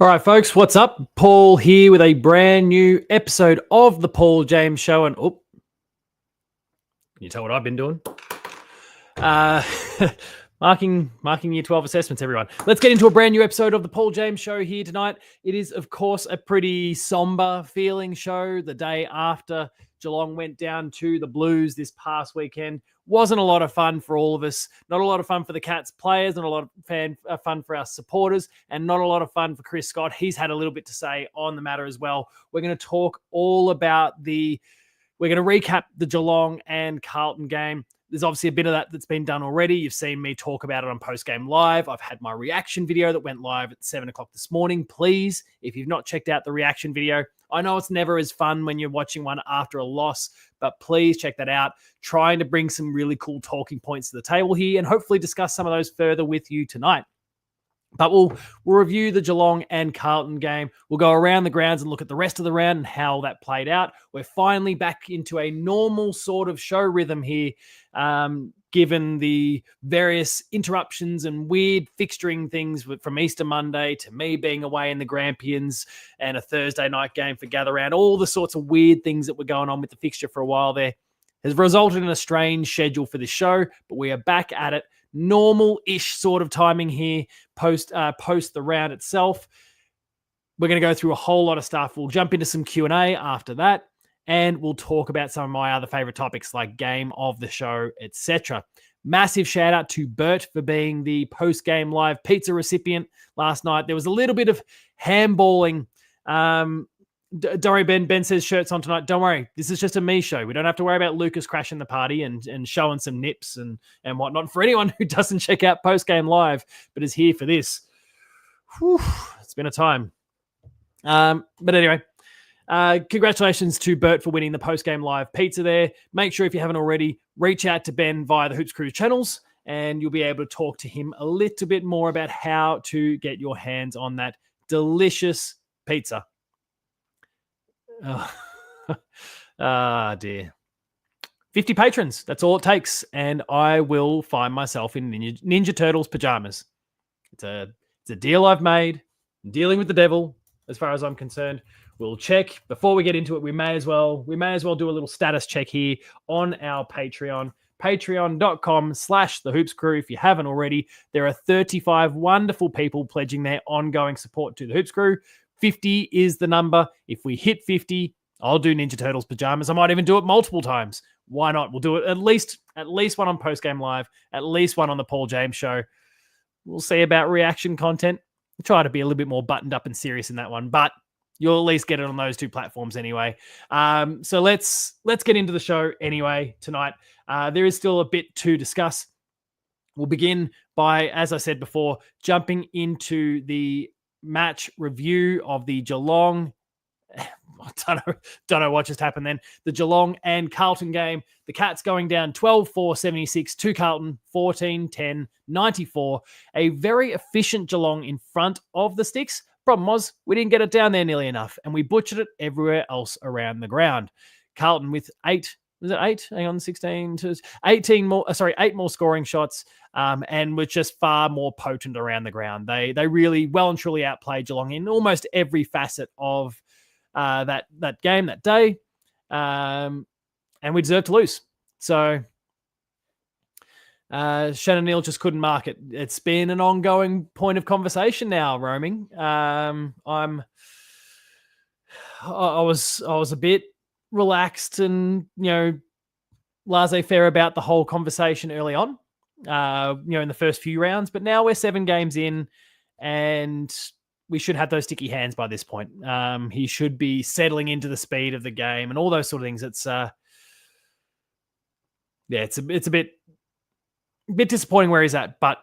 All right, folks, what's up? Paul here with a brand new episode of the Paul James Show. And can you tell what I've been doing? Uh, marking year 12 assessments, everyone. Let's get into a brand new episode of the Paul James Show here tonight. It is, of course, a pretty somber feeling show. The day after Geelong went down to the Blues this past weekend. Wasn't a lot of fun for all of us. Not a lot of fun for the Cats players, not a lot of fun for our supporters, and not a lot of fun for Chris Scott. He's had a little bit to say on the matter as well. We're going to talk all about we're going to recap the Geelong and Carlton game. There's obviously a bit of that that's been done already. You've seen me talk about it on Postgame Live. I've had my reaction video that went live at 7 o'clock this morning. Please, if you've not checked out the reaction video, I know it's never as fun when you're watching one after a loss, but please check that out. Trying to bring some really cool talking points to the table here and hopefully discuss some of those further with you tonight. But we'll review the Geelong and Carlton game. We'll go around the grounds and look at the rest of the round and how that played out. We're finally back into a normal sort of show rhythm here, given the various interruptions and weird fixturing things from Easter Monday to me being away in the Grampians and a Thursday night game for Gather Round. All the sorts of weird things that were going on with the fixture for a while there has resulted in a strange schedule for this show, but we are back at it. Normal-ish sort of timing here post the round itself. We're going to go through a whole lot of stuff. We'll jump into some Q&A after that, and we'll talk about some of my other favorite topics like game of the show, etc. Massive shout out to Bert for being the post-game live pizza recipient last night. There was a little bit of handballing. Don't worry, Ben says shirts on tonight. Don't worry. This is just a me show. We don't have to worry about Lucas crashing the party and showing some nips and whatnot. For anyone who doesn't check out Postgame Live but is here for this, it's been a time. But anyway, congratulations to Bert for winning the Postgame Live pizza there. Make sure if you haven't already, reach out to Ben via the Hoops Crew channels and you'll be able to talk to him a little bit more about how to get your hands on that delicious pizza. Dear. 50 patrons. That's all it takes. And I will find myself in Ninja Turtles pajamas. It's a deal I've made. I'm dealing with the devil as far as I'm concerned. We'll check before we get into it. We may as well do a little status check here on our Patreon. Patreon.com/thehoopscrew. If you haven't already, there are 35 wonderful people pledging their ongoing support to the Hoops Crew. 50 is the number. If we hit 50, I'll do Ninja Turtles pajamas. I might even do it multiple times. Why not? We'll do it at least one on Postgame Live, at least one on the Paul James Show. We'll see about reaction content. I'll try to be a little bit more buttoned up and serious in that one, but you'll at least get it on those two platforms anyway. So let's get into the show anyway tonight. There is still a bit to discuss. We'll begin by, as I said before, jumping into the match review of the Geelong. I don't know what just happened then. The Geelong and Carlton game. The Cats going down 12-4-76 to Carlton, 14-10, 94. A very efficient Geelong in front of the sticks. Problem was, we didn't get it down there nearly enough, and we butchered it everywhere else around the ground. Carlton with 8 more scoring shots, and were just far more potent around the ground. They really well and truly outplayed Geelong in almost every facet of that game that day, and we deserved to lose. So Shannon Neal just couldn't mark it. It's been an ongoing point of conversation now, roaming. I was a bit relaxed and laissez-faire about the whole conversation early on, in the first few rounds. But now we're 7 games in, and we should have those sticky hands by this point. He should be settling into the speed of the game and all those sort of things. It's it's a bit disappointing where he's at, but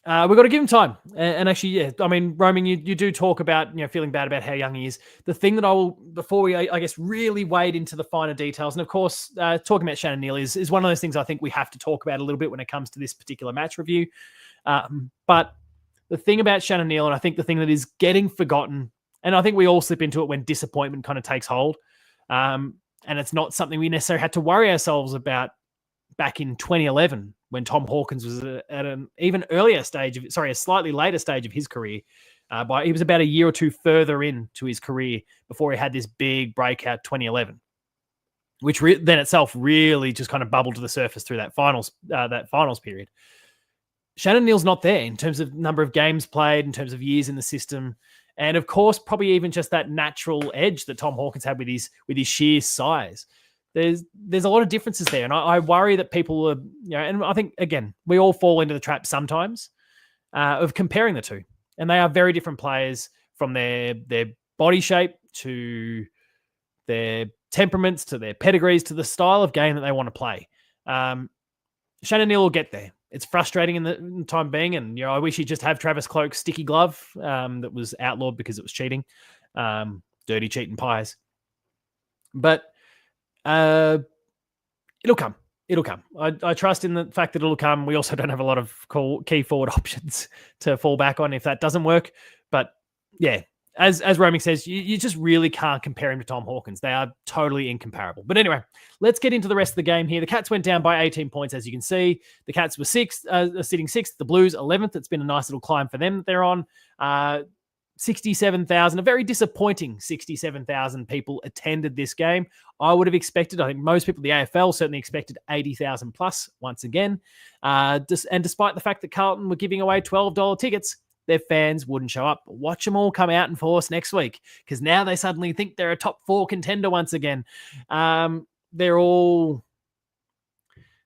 we've got to give him time. And actually, roaming, you do talk about, feeling bad about how young he is. The thing that before we, I guess, really wade into the finer details, and of course, talking about Shannon Neal is one of those things I think we have to talk about a little bit when it comes to this particular match review. But the thing about Shannon Neal, and I think the thing that is getting forgotten, and I think we all slip into it when disappointment kind of takes hold, and it's not something we necessarily had to worry ourselves about back in 2011 when Tom Hawkins was at an even earlier stage a slightly later stage of his career. He was about a year or two further into his career before he had this big breakout 2011, which then itself really just kind of bubbled to the surface through that finals period. Shannon Neal's not there in terms of number of games played, in terms of years in the system, and of course, probably even just that natural edge that Tom Hawkins had with his sheer size. There's a lot of differences there, and I worry that people are, and I think again we all fall into the trap sometimes of comparing the two, and they are very different players from their body shape to their temperaments to their pedigrees to the style of game that they want to play. Shannon Neal will get there. It's frustrating in the time being, and I wish he'd just have Travis Cloke's sticky glove that was outlawed because it was cheating, dirty cheating pies. But it'll come. It'll come. I trust in the fact that it'll come. We also don't have a lot of key forward options to fall back on if that doesn't work. But yeah, as Roaming says, you just really can't compare him to Tom Hawkins. They are totally incomparable. But anyway, let's get into the rest of the game here. The Cats went down by 18 points, as you can see. The Cats were sitting sixth. The Blues 11th. It's been a nice little climb for them that they're on. 67,000, a very disappointing 67,000 people attended this game. I would have expected, I think most people, the AFL certainly expected 80,000 plus once again. And despite the fact that Carlton were giving away $12 tickets, their fans wouldn't show up. Watch them all come out in force next week, because now they suddenly think they're a top 4 contender once again. They're all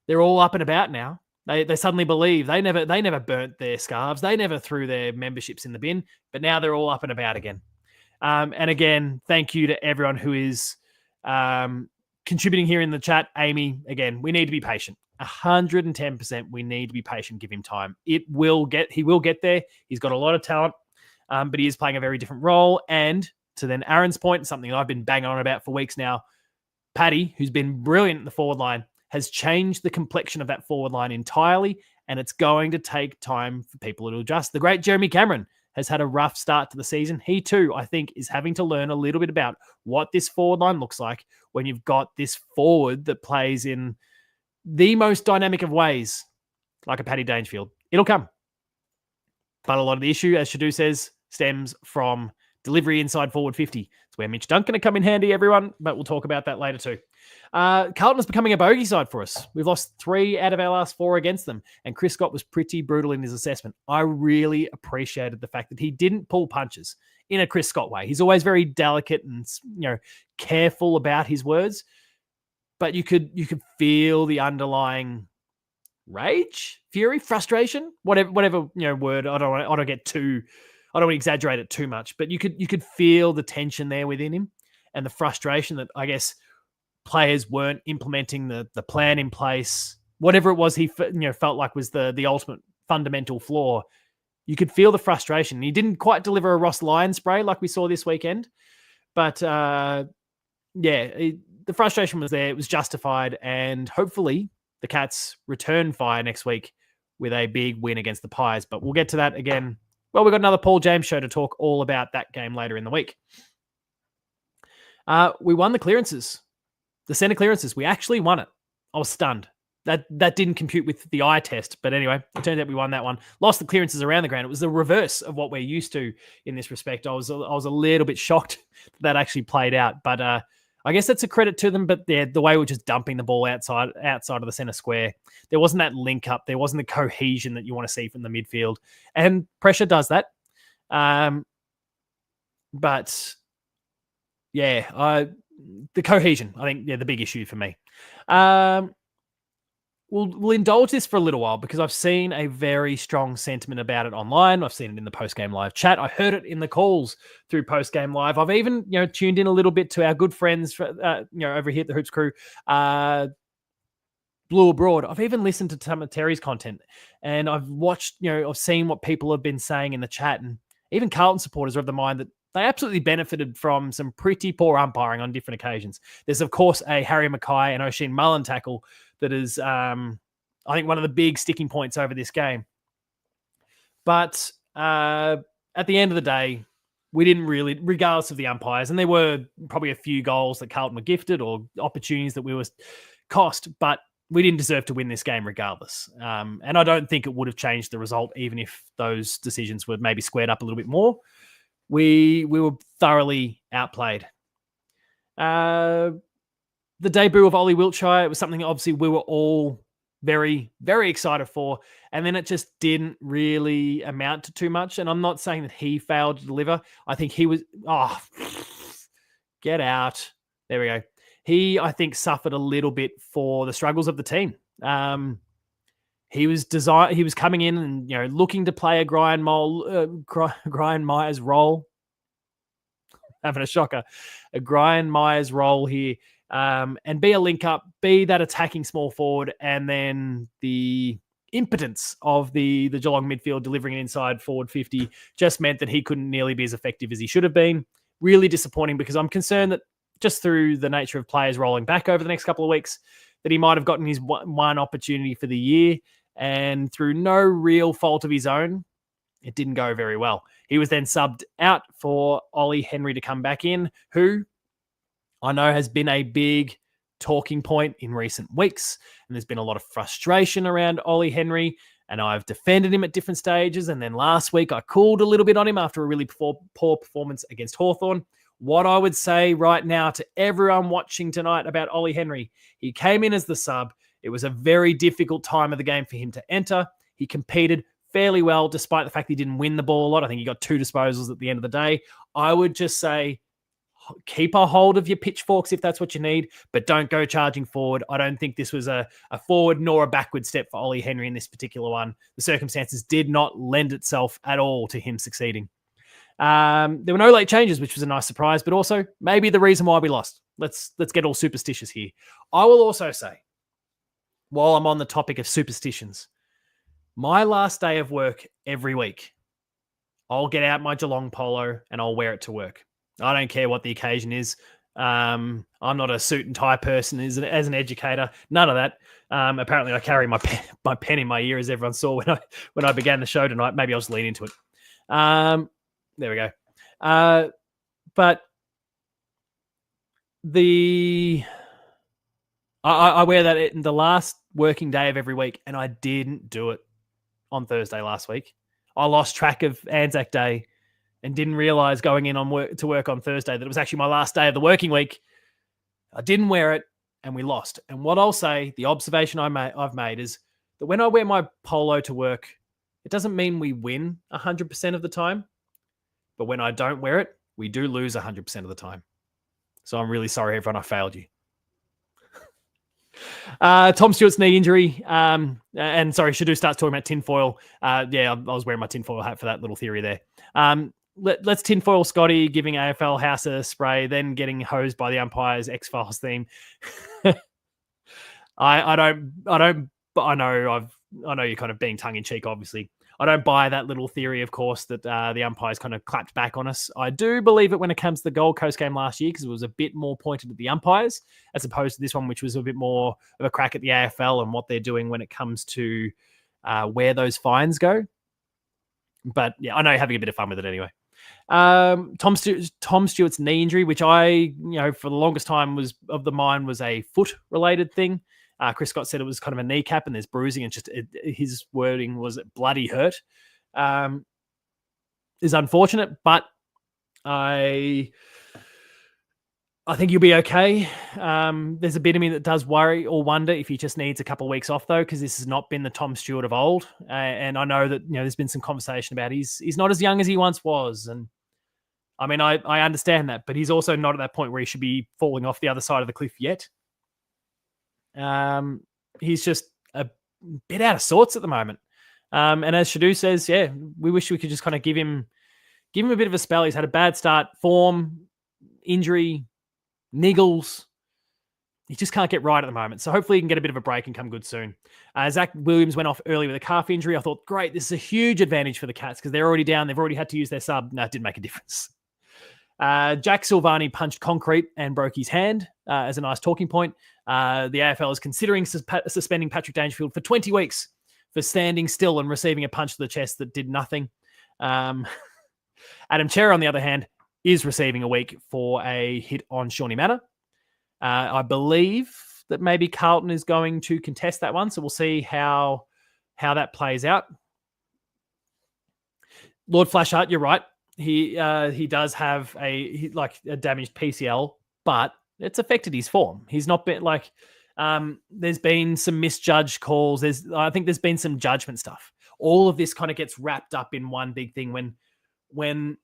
up and about now. They suddenly believe. They never burnt their scarves. They never threw their memberships in the bin, but now they're all up and about again. And again, thank you to everyone who is contributing here in the chat. Amy, again, we need to be patient. 110%. We need to be patient. Give him time. He will get there. He's got a lot of talent, but he is playing a very different role. And to then Aaron's point, something I've been banging on about for weeks now, Paddy, who's been brilliant in the forward line, has changed the complexion of that forward line entirely, and it's going to take time for people to adjust. The great Jeremy Cameron has had a rough start to the season. He too, I think, is having to learn a little bit about what this forward line looks like when you've got this forward that plays in the most dynamic of ways, like a Paddy Dangerfield. It'll come. But a lot of the issue, as Shadu says, stems from delivery inside forward 50. It's where Mitch Duncan will come in handy, everyone, but we'll talk about that later too. Carlton is becoming a bogey side for us. We've lost 3 out of our last 4 against them, and Chris Scott was pretty brutal in his assessment. I really appreciated the fact that he didn't pull punches in a Chris Scott way. He's always very delicate and careful about his words, but you could feel the underlying rage, fury, frustration, whatever word. I don't want to exaggerate it too much, but you could feel the tension there within him and the frustration that I guess players weren't implementing the plan in place. Whatever it was, he felt like was the ultimate fundamental flaw. You could feel the frustration. He didn't quite deliver a Ross Lyon spray like we saw this weekend, but the frustration was there. It was justified, and hopefully the Cats return fire next week with a big win against the Pies. But we'll get to that again. Well, we've got another Paul James show to talk all about that game later in the week. We won the clearances. The center clearances. We actually won it. I was stunned. That didn't compute with the eye test. But anyway, it turned out we won that one. Lost the clearances around the ground. It was the reverse of what we're used to in this respect. I was a little bit shocked that actually played out. But I guess that's a credit to them. But the way we're just dumping the ball outside of the center square, there wasn't that link up. There wasn't the cohesion that you want to see from the midfield. And pressure does that. But yeah, the cohesion, I think, the big issue for me. We'll indulge this for a little while because I've seen a very strong sentiment about it online. I've seen it in the post-game live chat. I heard it in the calls through post-game live. I've even, tuned in a little bit to our good friends, over here at the Hoops Crew, Blue Abroad. I've even listened to some of Terry's content, and I've watched, I've seen what people have been saying in the chat, and even Carlton supporters are of the mind that they absolutely benefited from some pretty poor umpiring on different occasions. There's, of course, a Harry Mackay and O'Sheen Mullen tackle that is, I think, one of the big sticking points over this game. But at the end of the day, we didn't really, regardless of the umpires, and there were probably a few goals that Carlton were gifted or opportunities that we were cost, but we didn't deserve to win this game regardless. And I don't think it would have changed the result, even if those decisions were maybe squared up a little bit more. We were thoroughly outplayed. The debut of Ollie Wiltshire, it was something obviously we were all very, very excited for. And then it just didn't really amount to too much. And I'm not saying that he failed to deliver. I think he was, get out. There we go. He, I think, suffered a little bit for the struggles of the team. He was coming in and looking to play a Brian Myers role. Having a shocker, a Brian Myers role here, and be a link up, be that attacking small forward, and then the impotence of the Geelong midfield delivering an inside forward 50 just meant that he couldn't nearly be as effective as he should have been. Really disappointing, because I'm concerned that just through the nature of players rolling back over the next couple of weeks, that he might have gotten his one opportunity for the year, and through no real fault of his own, it didn't go very well. He was then subbed out for Ollie Henry to come back in, who I know has been a big talking point in recent weeks. And there's been a lot of frustration around Ollie Henry, and I've defended him at different stages. And then last week I cooled a little bit on him after a really poor performance against Hawthorn. What I would say right now to everyone watching tonight about Ollie Henry, he came in as the sub. It was a very difficult time of the game for him to enter. He competed fairly well, despite the fact he didn't win the ball a lot. I think he got 2 disposals at the end of the day. I would just say keep a hold of your pitchforks if that's what you need, but don't go charging forward. I don't think this was a forward nor a backward step for Ollie Henry in this particular one. The circumstances did not lend itself at all to him succeeding. There were no late changes, which was a nice surprise, but also maybe the reason why we lost. Let's get all superstitious here. I will also say, while I'm on the topic of superstitions, my last day of work every week, I'll get out my Geelong polo and I'll wear it to work. I don't care what the occasion is. I'm not a suit and tie person as an educator. None of that. Apparently, I carry my pen in my ear, as everyone saw when I began the show tonight. Maybe I'll just lean into it. There we go. But I wear that in the last working day of every week, and I didn't do it on Thursday last week. I lost track of Anzac Day and didn't realize going in to work on Thursday that it was actually my last day of the working week. I didn't wear it, and we lost. And what I'll say, the observation I've made is that when I wear my polo to work, it doesn't mean we win 100% of the time. But when I don't wear it, we do lose 100% of the time. So I'm really sorry, everyone, I failed you. Tom Stewart's knee injury. And sorry, Shadu starts talking about tinfoil. Yeah, I was wearing my tinfoil hat for that little theory there. Let's tinfoil Scotty giving AFL House a spray, then getting hosed by the umpire's X-Files theme. I know you're kind of being tongue in cheek, obviously. I don't buy that little theory, of course, that the umpires kind of clapped back on us. I do believe it when it comes to the Gold Coast game last year, because it was a bit more pointed at the umpires, as opposed to this one, which was a bit more of a crack at the AFL and what they're doing when it comes to where those fines go. But yeah, I know you're having a bit of fun with it anyway. Tom Stewart's knee injury, which I, for the longest time was of the mind was a foot-related thing. Chris Scott said it was kind of a kneecap and there's bruising, and his wording was bloody hurt. Is unfortunate, but I think you'll be okay. There's a bit of me that does worry or wonder if he just needs a couple of weeks off, though, because this has not been the Tom Stewart of old. And I know that there's been some conversation about he's not as young as he once was, and I mean I understand that, but he's also not at that point where he should be falling off the other side of the cliff yet. He's just a bit out of sorts at the moment. And as Shadu says, yeah, we wish we could just kind of give him a bit of a spell. He's had a bad start, form, injury, niggles. He just can't get right at the moment. So hopefully he can get a bit of a break and come good soon. Zach Williams went off early with a calf injury. I thought, great, this is a huge advantage for the Cats because they're already down. They've already had to use their sub. No, it didn't make a difference. Jack Silvani punched concrete and broke his hand as a nice talking point. The AFL is considering suspending Patrick Dangerfield for 20 weeks for standing still and receiving a punch to the chest that did nothing. Adam Cherry, on the other hand, is receiving a week for a hit on Shawnee Manor. I believe that maybe Carlton is going to contest that one. So we'll see how that plays out. Lord Flashheart, you're right. He does have a damaged PCL, but it's affected his form. He's not been there's been some misjudged calls. I think there's been some judgment stuff. All of this kind of gets wrapped up in one big thing when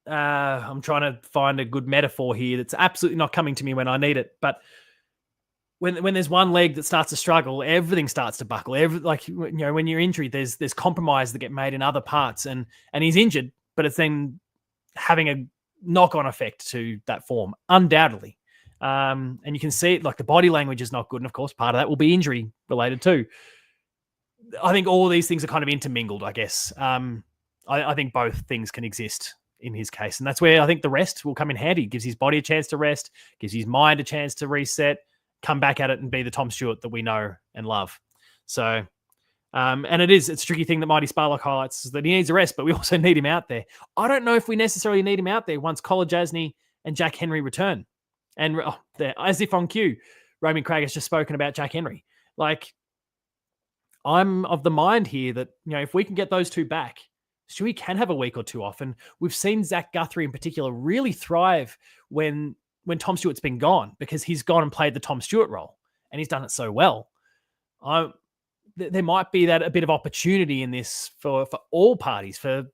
I'm trying to find a good metaphor here that's absolutely not coming to me when I need it. But when there's one leg that starts to struggle, everything starts to buckle. When you're injured, there's compromise that get made in other parts, and he's injured, but it's then having a knock-on effect to that form, undoubtedly. And you can see it, like the body language is not good, and of course, part of that will be injury related too. I think all of these things are kind of intermingled, I guess. I think both things can exist in his case, and that's where I think the rest will come in handy. Gives his body a chance to rest, gives his mind a chance to reset, come back at it and be the Tom Stewart that we know and love. So, and it's a tricky thing that Mighty Sparlock highlights, is that he needs a rest, but we also need him out there. I don't know if we necessarily need him out there once Kolodjasny and Jack Henry return. And as if on cue, Roman Craig has just spoken about Jack Henry. Like, I'm of the mind here that, if we can get those two back, Stewie can have a week or two off. And we've seen Zach Guthrie in particular really thrive when Tom Stewart's been gone, because he's gone and played the Tom Stewart role and he's done it so well. There might be a bit of opportunity in this for all parties, for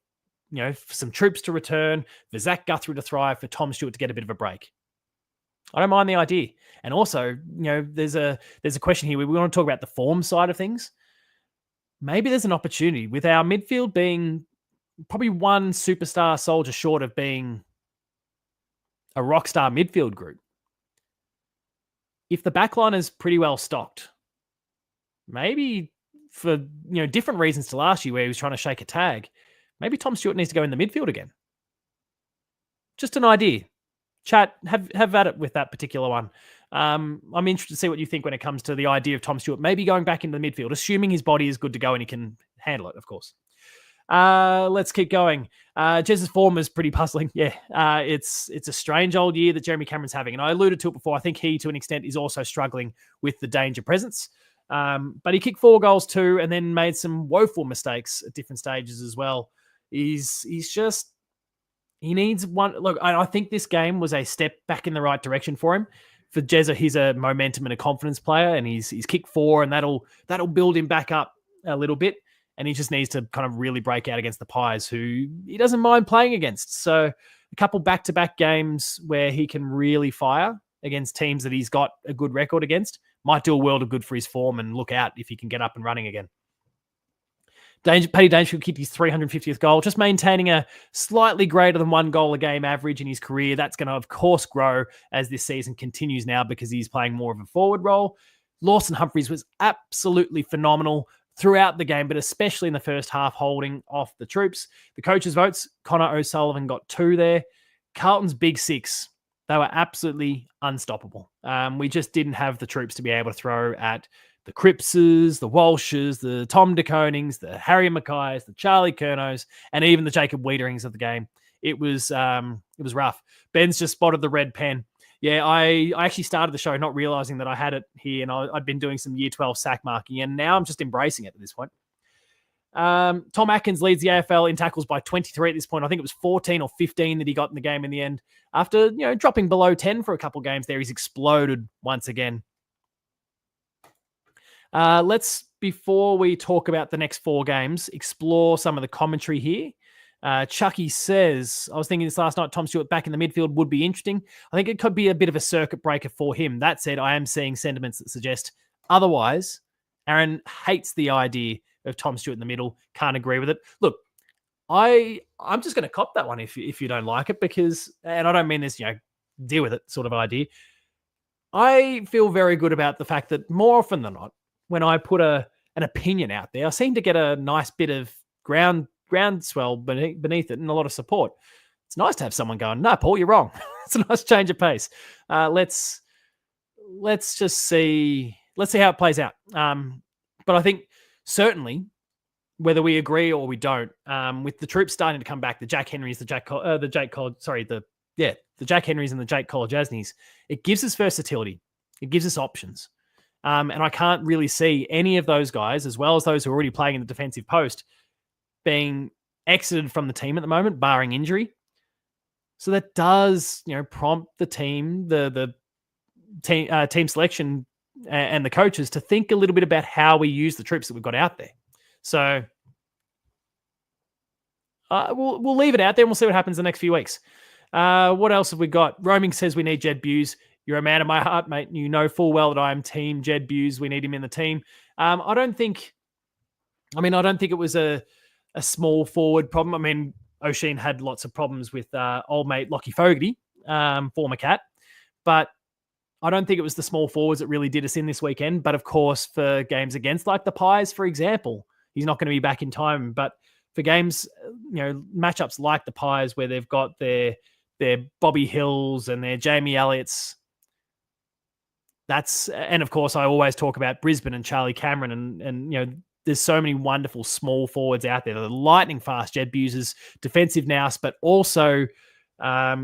some troops to return, for Zach Guthrie to thrive, for Tom Stewart to get a bit of a break. I don't mind the idea. And also, there's a question here. We want to talk about the form side of things. Maybe there's an opportunity with our midfield being probably one superstar soldier short of being a rock star midfield group. If the backline is pretty well stocked, maybe for different reasons to last year where he was trying to shake a tag, maybe Tom Stewart needs to go in the midfield again. Just an idea. Chat, have at it with that particular one. I'm interested to see what you think when it comes to the idea of Tom Stewart maybe going back into the midfield, assuming his body is good to go and he can handle it, of course. Let's keep going. Jez's form is pretty puzzling. Yeah, it's a strange old year that Jeremy Cameron's having. And I alluded to it before. I think he, to an extent, is also struggling with the danger presence. But he kicked 4 goals too, and then made some woeful mistakes at different stages as well. He needs one. Look, I think this game was a step back in the right direction for him. For Jezza, he's a momentum and a confidence player, and he's kicked 4, and that'll build him back up a little bit. And he just needs to kind of really break out against the Pies, who he doesn't mind playing against. So a couple back-to-back games where he can really fire against teams that he's got a good record against might do a world of good for his form, and look out if he can get up and running again. Paddy Dangerfield kicked his 350th goal, just maintaining a slightly greater than 1 goal a game average in his career. That's going to, of course, grow as this season continues now because he's playing more of a forward role. Lawson Humphries was absolutely phenomenal throughout the game, but especially in the first half, holding off the troops. The coaches' votes, Connor O'Sullivan got 2 there. Carlton's big 6, they were absolutely unstoppable. We just didn't have the troops to be able to throw at the Crippses, the Walshes, the Tom De Konings, the Harry Mackays, the Charlie Curnows, and even the Jacob Wiederings of the game. It was rough. Ben's just spotted the red pen. Yeah, I actually started the show not realizing that I had it here, and I'd been doing some year 12 sack marking, and now I'm just embracing it at this point. Tom Atkins leads the AFL in tackles by 23 at this point. I think it was 14 or 15 that he got in the game in the end. After dropping below 10 for a couple of games there, he's exploded once again. Let's, before we talk about the next 4 games, explore some of the commentary here. Chucky says, I was thinking this last night, Tom Stewart back in the midfield would be interesting. I think it could be a bit of a circuit breaker for him. That said, I am seeing sentiments that suggest otherwise. Aaron hates the idea of Tom Stewart in the middle. Can't agree with it. Look, I'm just going to cop that one if you don't like it, because, and I don't mean this, deal with it sort of idea. I feel very good about the fact that more often than not, when I put an opinion out there, I seem to get a nice bit of groundswell beneath it and a lot of support. It's nice to have someone going, no, Paul, you're wrong. It's a nice change of pace. Let's just see. Let's see how it plays out. But I think certainly, whether we agree or we don't, with the troops starting to come back, the Jack Henrys, the Jack Henrys and the Jake Kolodjasnys, it gives us versatility. It gives us options. And I can't really see any of those guys, as well as those who are already playing in the defensive post, being exited from the team at the moment, barring injury. So that does, prompt the team, the team selection and the coaches to think a little bit about how we use the troops that we've got out there. So we'll leave it out there and we'll see what happens the next few weeks. What else have we got? Roaming says we need Jed Buse. You're a man of my heart, mate. You know full well that I am team Jed Buse. We need him in the team. I don't think it was a small forward problem. I mean, O'Sheen had lots of problems with old mate Lockie Fogarty, former Cat, but I don't think it was the small forwards that really did us in this weekend. But of course, for games against like the Pies, for example, he's not going to be back in time. But for games, matchups like the Pies where they've got their Bobby Hills and their Jamie Elliott's, and of course, I always talk about Brisbane and Charlie Cameron and there's so many wonderful small forwards out there. The lightning fast Jed Buse's defensive nous, but also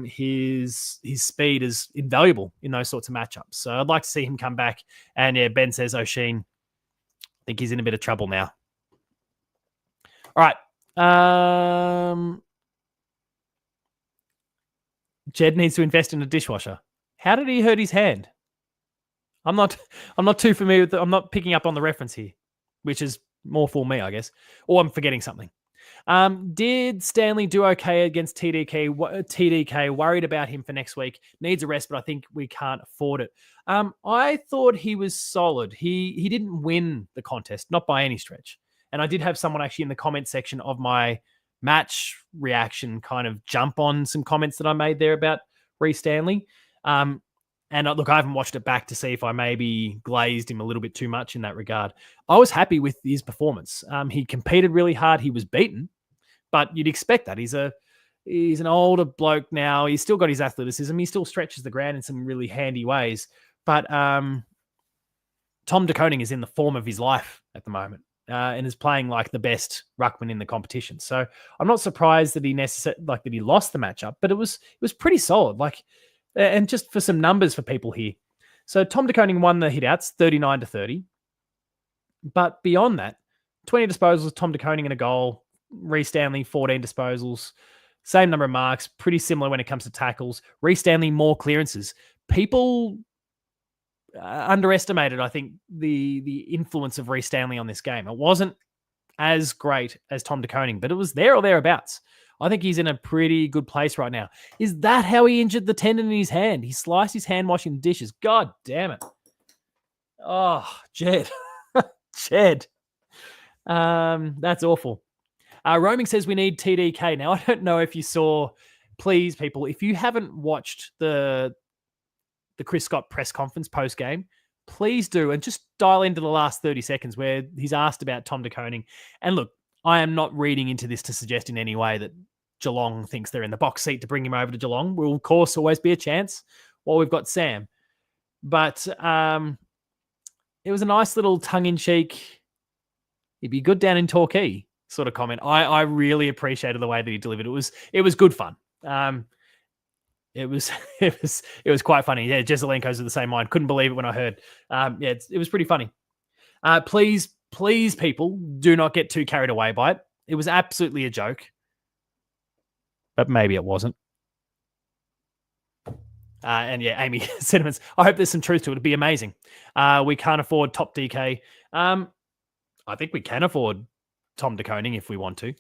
his speed is invaluable in those sorts of matchups. So I'd like to see him come back. And yeah, Ben says O'Sheen, I think he's in a bit of trouble now. All right. Jed needs to invest in a dishwasher. How did he hurt his hand? I'm not too familiar with I'm not picking up on the reference here, which is more for me, I guess. Or I'm forgetting something. Did Stanley do okay against TDK? TDK, worried about him for next week. Needs a rest, but I think we can't afford it. I thought he was solid. He didn't win the contest, not by any stretch. And I did have someone actually in the comment section of my match reaction kind of jump on some comments that I made there about Reece Stanley. And look, I haven't watched it back to see if I maybe glazed him a little bit too much in that regard. I was happy with his performance. He competed really hard. He was beaten, but you'd expect that. He's an older bloke now. He's still got his athleticism. He still stretches the ground in some really handy ways. But Tom De Koning is in the form of his life at the moment and is playing like the best ruckman in the competition. So I'm not surprised that that he lost the matchup, but it was pretty solid. And just for some numbers for people here. So Tom De Koning won the hitouts 39-30. But beyond that, 20 disposals, Tom De Koning and a goal. Reece Stanley, 14 disposals. Same number of marks. Pretty similar when it comes to tackles. Reece Stanley, more clearances. People underestimated, I think, the influence of Reece Stanley on this game. It wasn't as great as Tom De Koning, but it was there or thereabouts. I think he's in a pretty good place right now. Is that how he injured the tendon in his hand? He sliced his hand washing dishes. God damn it. Oh, Jed. Jed. That's awful. Roaming says we need TDK. Now, I don't know if you saw, please, people, if you haven't watched the Chris Scott press conference post-game, please do, and just dial into the last 30 seconds where he's asked about Tom De Koning. And look, I am not reading into this to suggest in any way that Geelong thinks they're in the box seat to bring him over to Geelong. Will, of course, always be a chance while we've got Sam. But it was a nice little tongue-in-cheek, he'd be good down in Torquay sort of comment. I really appreciated the way that he delivered. It was good fun. It was quite funny. Yeah, Jesselenko's of the same mind. Couldn't believe it when I heard. It was pretty funny. Please, people, do not get too carried away by it. It was absolutely a joke. But maybe it wasn't. And yeah, Amy sentiments. I hope there's some truth to it. It'd be amazing. We can't afford top DK. I think we can afford Tom De Koning if we want to.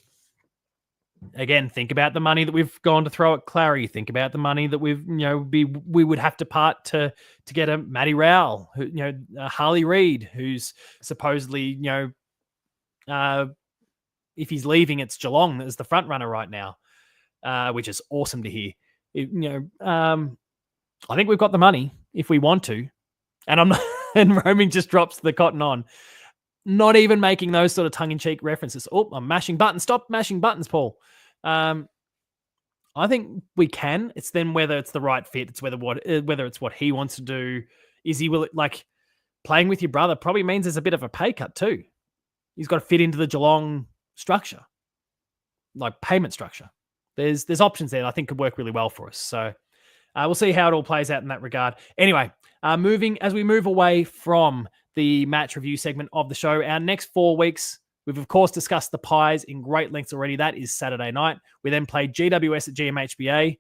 Again, think about the money that we've gone to throw at Clary. Think about the money that we would have to part to get a Matty Rowell, Harley Reid, who's supposedly, if he's leaving, it's Geelong as the front runner right now, which is awesome to hear. I think we've got the money if we want to, and I'm not. And Roaming just drops the cotton on. Not even making those sort of tongue-in-cheek references. Oh, I'm mashing buttons. Stop mashing buttons, Paul. I think we can. It's then whether it's the right fit. It's whether it's what he wants to do. Is he playing with your brother probably means there's a bit of a pay cut too. He's got to fit into the Geelong structure, like payment structure. There's options there that I think could work really well for us. So we'll see how it all plays out in that regard. Anyway, As we move away from the match review segment of the show, our next 4 weeks, we've of course discussed the Pies in great lengths already. That is Saturday night. We then played GWS at GMHBA,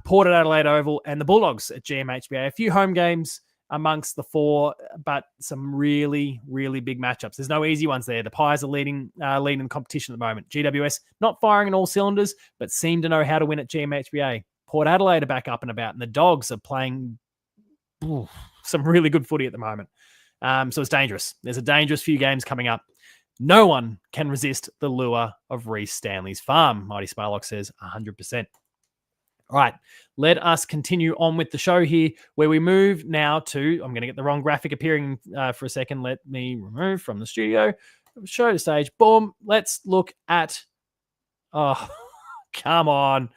Port at Adelaide Oval, and the Bulldogs at GMHBA. A few home games amongst the 4, but some really, really big matchups. There's no easy ones there. The Pies are leading the competition at the moment. GWS not firing on all cylinders, but seem to know how to win at GMHBA. Port Adelaide are back up and about, and the Dogs are playing some really good footy at the moment. So it's dangerous. There's a dangerous few games coming up. No one can resist the lure of Reece Stanley's farm, Mighty Sparlock says 100%. All right, let us continue on with the show here, where we move now to, I'm going to get the wrong graphic appearing for a second. Let me remove from the studio. Show to stage. Boom. Let's look at, oh, come on.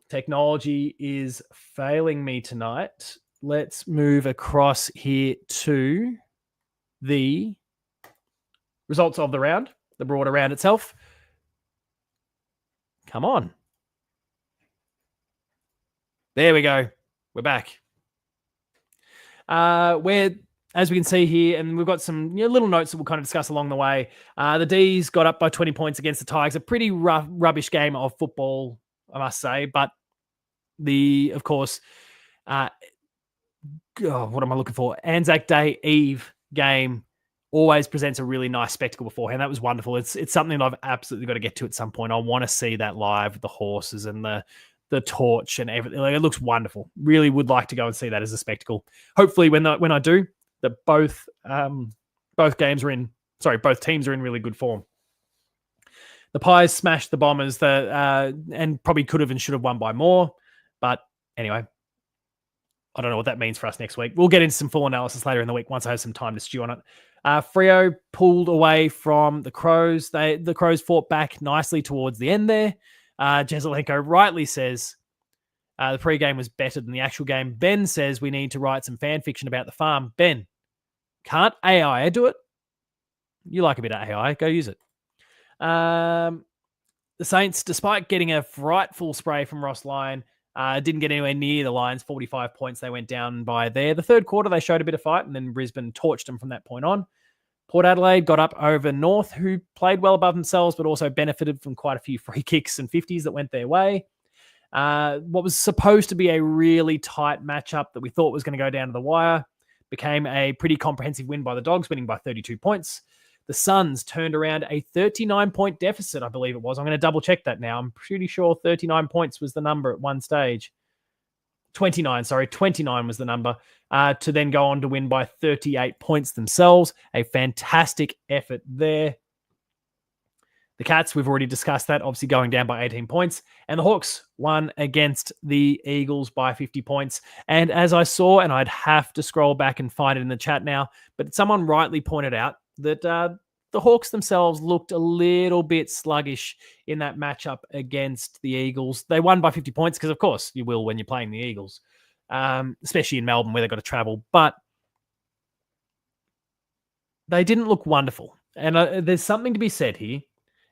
Technology is failing me tonight. Let's move across here to the results of the round, the broader round itself. Come on. There we go. We're back. Where, as we can see here, and we've got some little notes that we'll kind of discuss along the way. The D's got up by 20 points against the Tigers. A pretty rubbish game of football, I must say. But of course, what am I looking for? Anzac Day Eve game always presents a really nice spectacle beforehand. That was wonderful. It's something that I've absolutely got to get to at some point. I want to see that live with the horses and the torch and everything. Like, it looks wonderful. Really would like to go and see that as a spectacle. Hopefully when I do, that both teams are in really good form. The Pies smashed the Bombers and probably could have and should have won by more. But anyway, I don't know what that means for us next week. We'll get into some full analysis later in the week once I have some time to stew on it. Freo pulled away from the Crows. The Crows fought back nicely towards the end there. Jezelenko rightly says the pre-game was better than the actual game. Ben says we need to write some fan fiction about the farm. Ben, can't AI do it? You like a bit of AI, go use it. The Saints, despite getting a frightful spray from Ross Lyon, didn't get anywhere near the Lions. 45 points they went down by there. The third quarter, they showed a bit of fight, and then Brisbane torched them from that point on. Port Adelaide got up over North, who played well above themselves, but also benefited from quite a few free kicks and 50s that went their way. What was supposed to be a really tight matchup that we thought was going to go down to the wire became a pretty comprehensive win by the Dogs, winning by 32 points. The Suns turned around a 39-point deficit, I believe it was. I'm going to double-check that now. I'm pretty sure 39 points was the number at one stage. 29 was the number, to then go on to win by 38 points themselves. A fantastic effort there. The Cats, we've already discussed that, obviously going down by 18 points. And the Hawks won against the Eagles by 50 points. And as I saw, and I'd have to scroll back and find it in the chat now, but someone rightly pointed out that the Hawks themselves looked a little bit sluggish in that matchup against the Eagles. They won by 50 points because, of course, you will when you're playing the Eagles, especially in Melbourne where they've got to travel. But they didn't look wonderful. And there's something to be said here.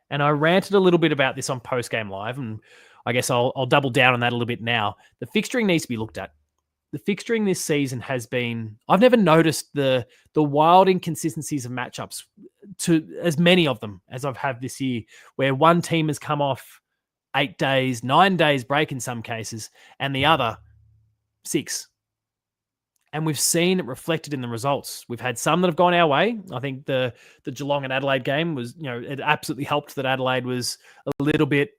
And I ranted a little bit about this on Postgame Live, and I guess I'll double down on that a little bit now. The fixturing needs to be looked at. The fixturing this season has been, I've never noticed the wild inconsistencies of matchups, to as many of them as I've had this year, where one team has come off 8 days, 9 days break in some cases, and the other 6. And we've seen it reflected in the results. We've had some that have gone our way. I think the Geelong and Adelaide game was, it absolutely helped that Adelaide was a little bit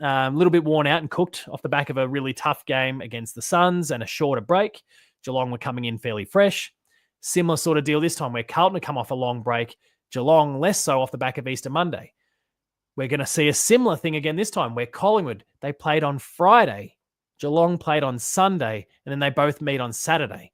worn out and cooked off the back of a really tough game against the Suns and a shorter break. Geelong were coming in fairly fresh. Similar sort of deal this time where Carlton had come off a long break. Geelong less so off the back of Easter Monday. We're going to see a similar thing again this time where Collingwood, they played on Friday. Geelong played on Sunday, and then they both meet on Saturday.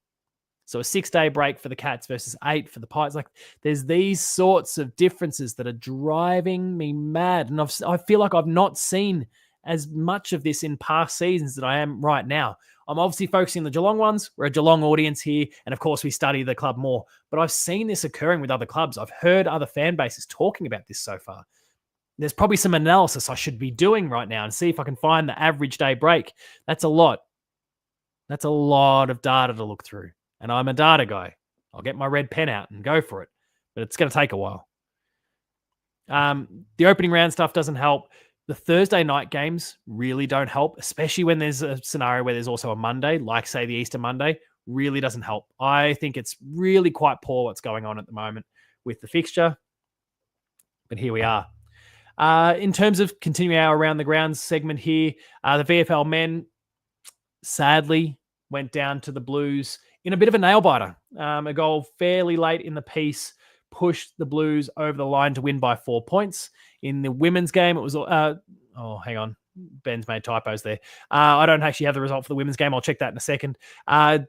So a 6-day break for the Cats versus 8 for the Pies. Like, there's these sorts of differences that are driving me mad. And I feel like I've not seen as much of this in past seasons that I am right now. I'm obviously focusing on the Geelong ones. We're a Geelong audience here. And of course, we study the club more. But I've seen this occurring with other clubs. I've heard other fan bases talking about this so far. There's probably some analysis I should be doing right now and see if I can find the average day break. That's a lot. That's a lot of data to look through. And I'm a data guy. I'll get my red pen out and go for it. But it's going to take a while. The opening round stuff doesn't help. The Thursday night games really don't help, especially when there's a scenario where there's also a Monday, like, say, the Easter Monday. Really doesn't help. I think it's really quite poor what's going on at the moment with the fixture. But here we are. In terms of continuing our Around the Grounds segment here, the VFL men sadly went down to the Blues in a bit of a nail-biter. A goal fairly late in the piece pushed the Blues over the line to win by 4 points. In the women's game, it was... hang on. Ben's made typos there. I don't actually have the result for the women's game. I'll check that in a second.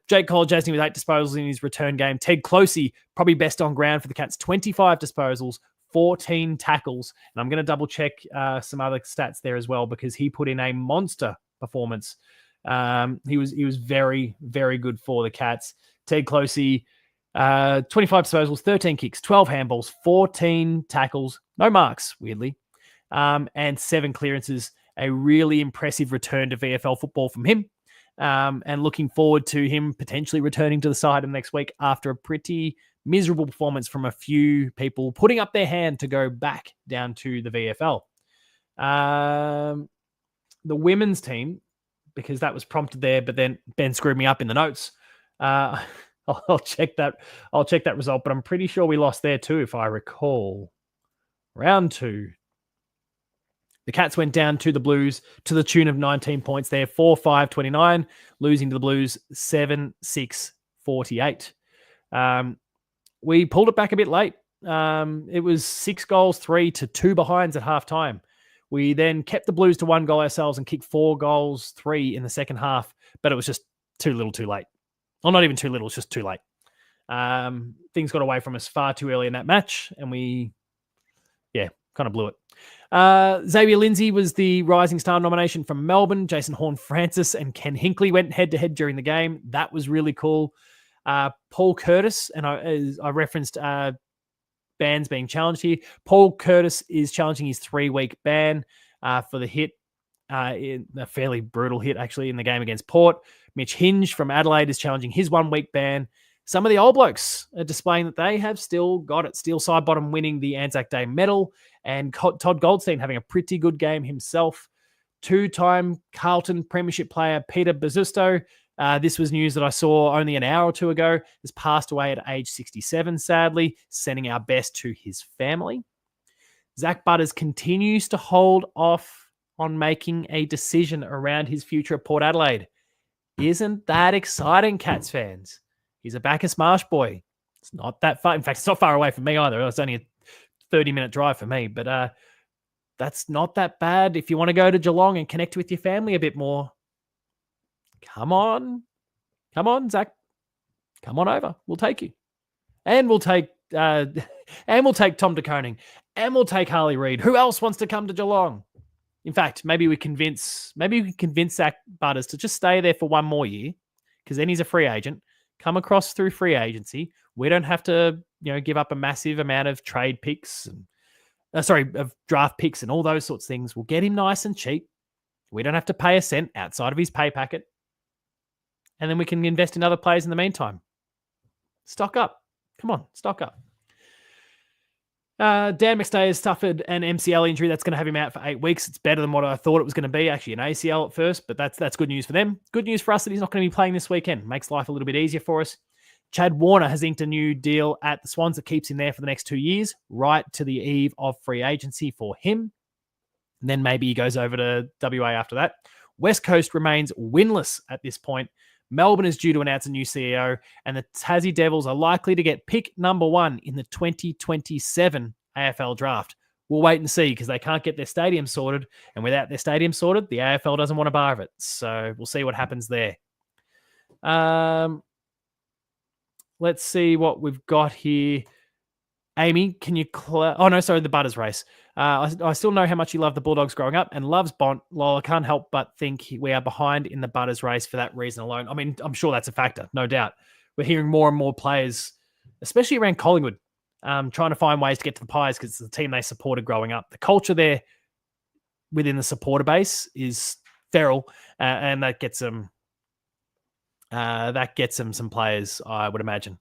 Jake Cole-Jasny with 8 disposals in his return game. Ted Closey, probably best on ground for the Cats, 25 disposals, 14 tackles. And I'm going to double check some other stats there as well, because he put in a monster performance. He was very, very good for the Cats. Ted Closey, 25 disposals, 13 kicks, 12 handballs, 14 tackles, no marks, weirdly, and 7 clearances. A really impressive return to VFL football from him, and looking forward to him potentially returning to the side next week after a pretty miserable performance from a few people putting up their hand to go back down to the VFL. The women's team, because that was prompted there, but then Ben screwed me up in the notes. I'll check that. I'll check that result, but I'm pretty sure we lost there too, if I recall. Round 2. The Cats went down to the Blues to the tune of 19 points there, 4-5-29, losing to the Blues 7-6-48. We pulled it back a bit late. It was 6 goals, 3 to 2 behinds at halftime. We then kept the Blues to 1 goal ourselves and kicked 4 goals, 3 in the second half, but it was just too little too late. Well, not even too little, it's just too late. Things got away from us far too early in that match, and we, kind of blew it. Xavier Lindsay was the Rising Star nomination from Melbourne. Jason Horne-Francis and Ken Hinkley went head-to-head during the game. That was really cool. Paul Curtis, and I referenced bans being challenged here. Paul Curtis is challenging his 3-week ban for the hit, in a fairly brutal hit, actually, in the game against Port. Mitch Hinge from Adelaide is challenging his 1-week ban. Some of the old blokes are displaying that they have still got it. Steel Sidebottom winning the Anzac Day medal, and Todd Goldstein having a pretty good game himself. 2-time Carlton Premiership player Peter Bazusto. This was news that I saw only an hour or 2 ago. Has passed away at age 67, sadly, sending our best to his family. Zach Butters continues to hold off on making a decision around his future at Port Adelaide. Isn't that exciting, Cats fans? He's a Bacchus Marsh boy. It's not that far. In fact, it's not far away from me either. It's only a 30-minute drive for me, but that's not that bad. If you want to go to Geelong and connect with your family a bit more, come on, Zach, come on over. We'll take you, and we'll take Tom de Koning, and we'll take Harley Reid. Who else wants to come to Geelong? In fact, maybe we can convince Zach Butters to just stay there for 1 more year, because then he's a free agent. Come across through free agency. We don't have to, give up a massive amount of trade picks and of draft picks and all those sorts of things. We'll get him nice and cheap. We don't have to pay a cent outside of his pay packet. And then we can invest in other players in the meantime. Stock up. Come on, stock up. Dan McStay has suffered an MCL injury that's going to have him out for 8 weeks. It's better than what I thought it was going to be, actually an ACL at first, but that's good news for them. Good news for us that he's not going to be playing this weekend. Makes life a little bit easier for us. Chad Warner has inked a new deal at the Swans that keeps him there for the next 2 years, right to the eve of free agency for him. And then maybe he goes over to WA after that. West Coast remains winless at this point. Melbourne is due to announce a new CEO, and the Tassie Devils are likely to get pick number 1 in the 2027 AFL draft. We'll wait and see, because they can't get their stadium sorted, and without their stadium sorted, the AFL doesn't want a bar of it. So we'll see what happens there. Let's see what we've got here. Amy, can you... the Butters race. I still know how much you love the Bulldogs growing up and loves Bont. Lol, I can't help but think we are behind in the Butters race for that reason alone. I mean, I'm sure that's a factor, no doubt. We're hearing more and more players, especially around Collingwood, trying to find ways to get to the Pies because it's the team they supported growing up. The culture there within the supporter base is feral, and that gets them that gets them some players, I would imagine.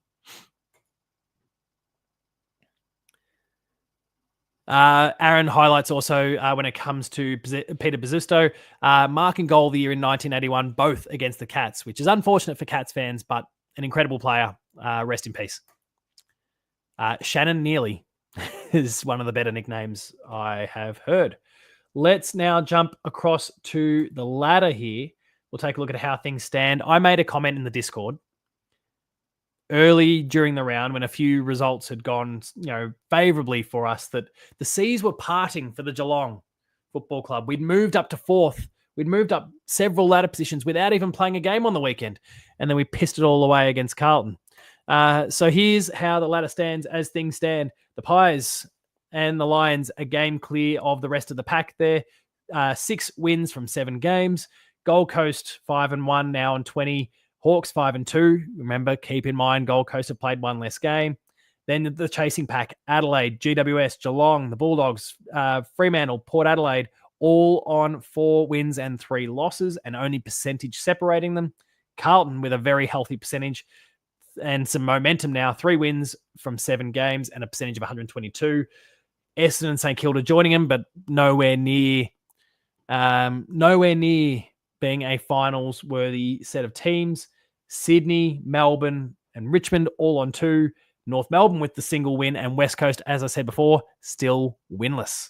Aaron highlights also when it comes to Peter Basusto, mark and goal the year in 1981, both against the Cats, which is unfortunate for Cats fans, but an incredible player. Rest in peace. Shannon Neely is one of the better nicknames I have heard. Let's now jump across to the ladder here. We'll take a look at how things stand. I made a comment in the Discord early during the round when a few results had gone, favorably for us, that the seas were parting for the Geelong Football Club. We'd moved up to fourth. We'd moved up several ladder positions without even playing a game on the weekend. And then we pissed it all away against Carlton. So here's how the ladder stands as things stand. The Pies and the Lions a game clear of the rest of the pack there. 6 wins from 7 games. Gold Coast 5-1 now on 20. Hawks 5-2. Remember, keep in mind, Gold Coast have played 1 less game. Then the chasing pack, Adelaide, GWS, Geelong, the Bulldogs, Fremantle, Port Adelaide, all on 4 wins and 3 losses, and only percentage separating them. Carlton with a very healthy percentage and some momentum now, 3 wins from 7 games and a percentage of 122. Essendon and St Kilda joining them, but nowhere near being a finals-worthy set of teams. Sydney, Melbourne, and Richmond all on 2. North Melbourne with the single win, and West Coast, as I said before, still winless.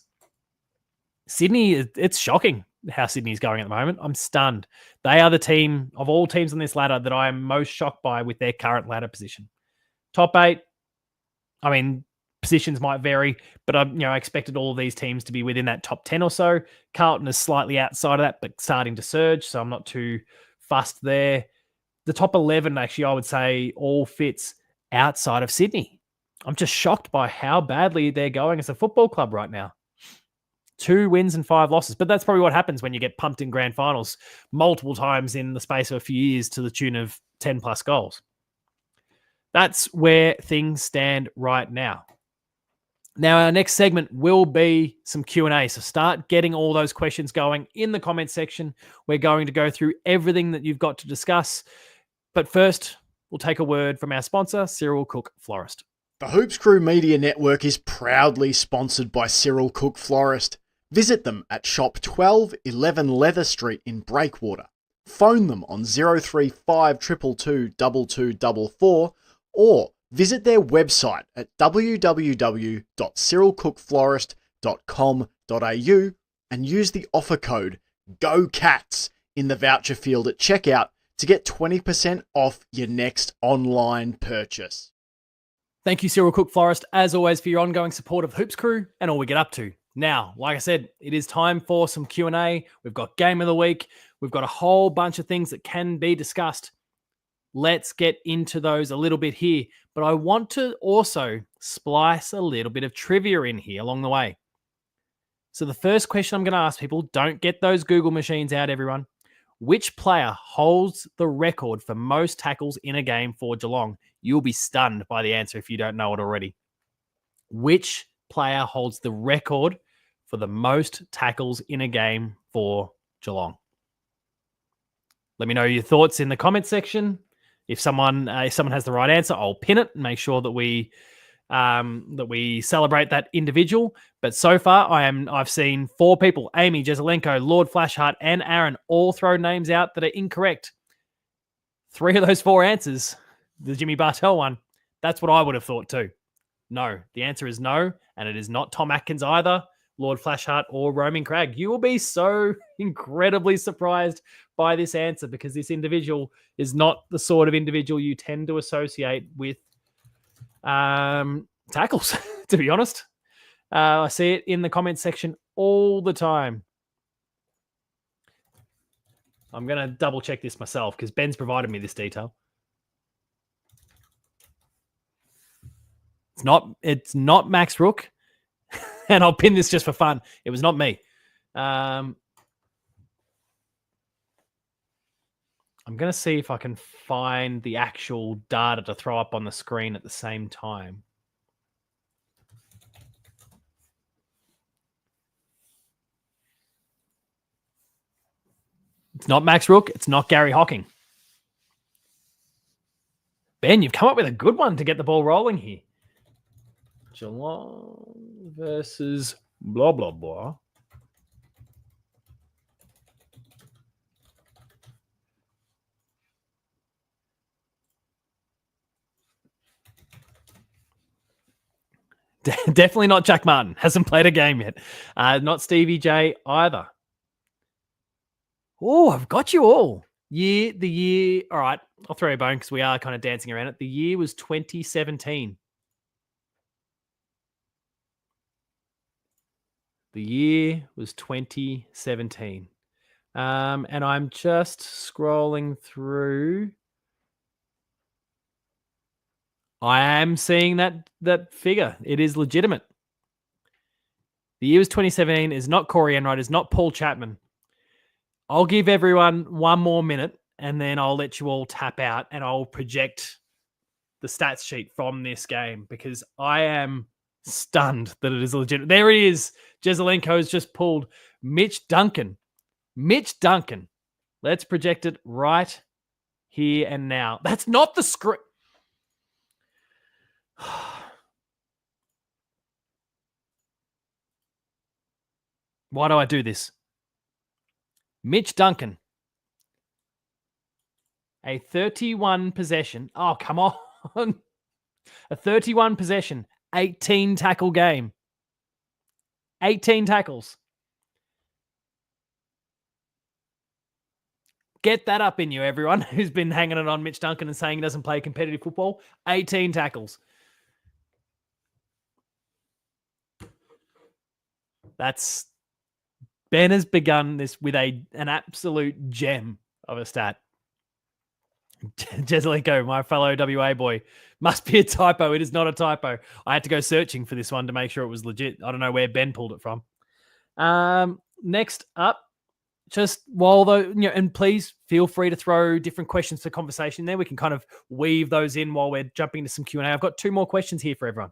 Sydney, it's shocking how Sydney's going at the moment. I'm stunned. They are the team of all teams on this ladder that I am most shocked by with their current ladder position. Top 8, positions might vary, but I expected all of these teams to be within that top 10 or so. Carlton is slightly outside of that, but starting to surge, so I'm not too fussed there. The top 11, actually, I would say all fits outside of Sydney. I'm just shocked by how badly they're going as a football club right now. 2 wins and 5 losses, but that's probably what happens when you get pumped in grand finals multiple times in the space of a few years to the tune of 10 plus goals. That's where things stand right now. Now, our next segment will be some Q&A, so start getting all those questions going in the comment section. We're going to go through everything that you've got to discuss. But first, we'll take a word from our sponsor, Cyril Cook Florist. The Hoops Crew Media Network is proudly sponsored by Cyril Cook Florist. Visit them at shop 1211 Leather Street in Breakwater. Phone them on 035 222 2244 or visit their website at www.cyrilcookflorist.com.au and use the offer code GOCATS in the voucher field at checkout to get 20% off your next online purchase. Thank you, Cyril Cook Florist, as always, for your ongoing support of Hoops Crew and all we get up to. Now, like I said, it is time for some Q&A. We've got Game of the Week. We've got a whole bunch of things that can be discussed. Let's get into those a little bit here. But I want to also splice a little bit of trivia in here along the way. So the first question I'm going to ask people, don't get those Google machines out, everyone. Which player holds the record for most tackles in a game for Geelong? You'll be stunned by the answer if you don't know it already. Which player holds the record for the most tackles in a game for Geelong? Let me know your thoughts in the comment section. If someone has the right answer, I'll pin it and make sure that we celebrate that individual. But so far, I've seen 4 people: Amy, Jezelenko, Lord Flashheart, and Aaron, all throw names out that are incorrect. 3 of those 4 answers, the Jimmy Bartell one, that's what I would have thought too. No, the answer is no, and it is not Tom Atkins either, Lord Flashheart, or Roaming Crag. You will be so incredibly surprised by this answer because this individual is not the sort of individual you tend to associate with tackles, to be honest. I see it in the comment section all the time. I'm going to double check this myself because Ben's provided me this detail. It's not Max Rook. And I'll pin this just for fun. It was not me. I'm going to see if I can find the actual data to throw up on the screen at the same time. It's not Max Rook. It's not Gary Hocking. Ben, you've come up with a good one to get the ball rolling here. Geelong versus blah, blah, blah. Definitely not Jack Martin. Hasn't played a game yet. Not Stevie J either. Oh, I've got you all. The year. All right, I'll throw you a bone because we are kind of dancing around it. The year was 2017. The year was 2017. And I'm just scrolling through. I am seeing that figure. It is legitimate. The year was 2017. Is not Corey Enright. Is not Paul Chapman. I'll give everyone one more minute, and then I'll let you all tap out, and I'll project the stats sheet from this game because I am stunned that it is legitimate. There it is. Jezelenko has just pulled Mitch Duncan. Mitch Duncan. Let's project it right here and now. That's not the script. Why do I do this? Mitch Duncan. A 31 possession. Oh, come on. A 31 possession, 18 tackle game. 18 tackles. Get that up in you, everyone who's been hanging it on Mitch Duncan and saying he doesn't play competitive football. 18 tackles. That's Ben has begun this with an absolute gem of a stat. Jezelenko, my fellow WA boy, must be a typo. It is not a typo. I had to go searching for this one to make sure it was legit. I don't know where Ben pulled it from. Next up, just while though, and please feel free to throw different questions to conversation there. We can kind of weave those in while we're jumping into some Q&A. I've got two more questions here for everyone.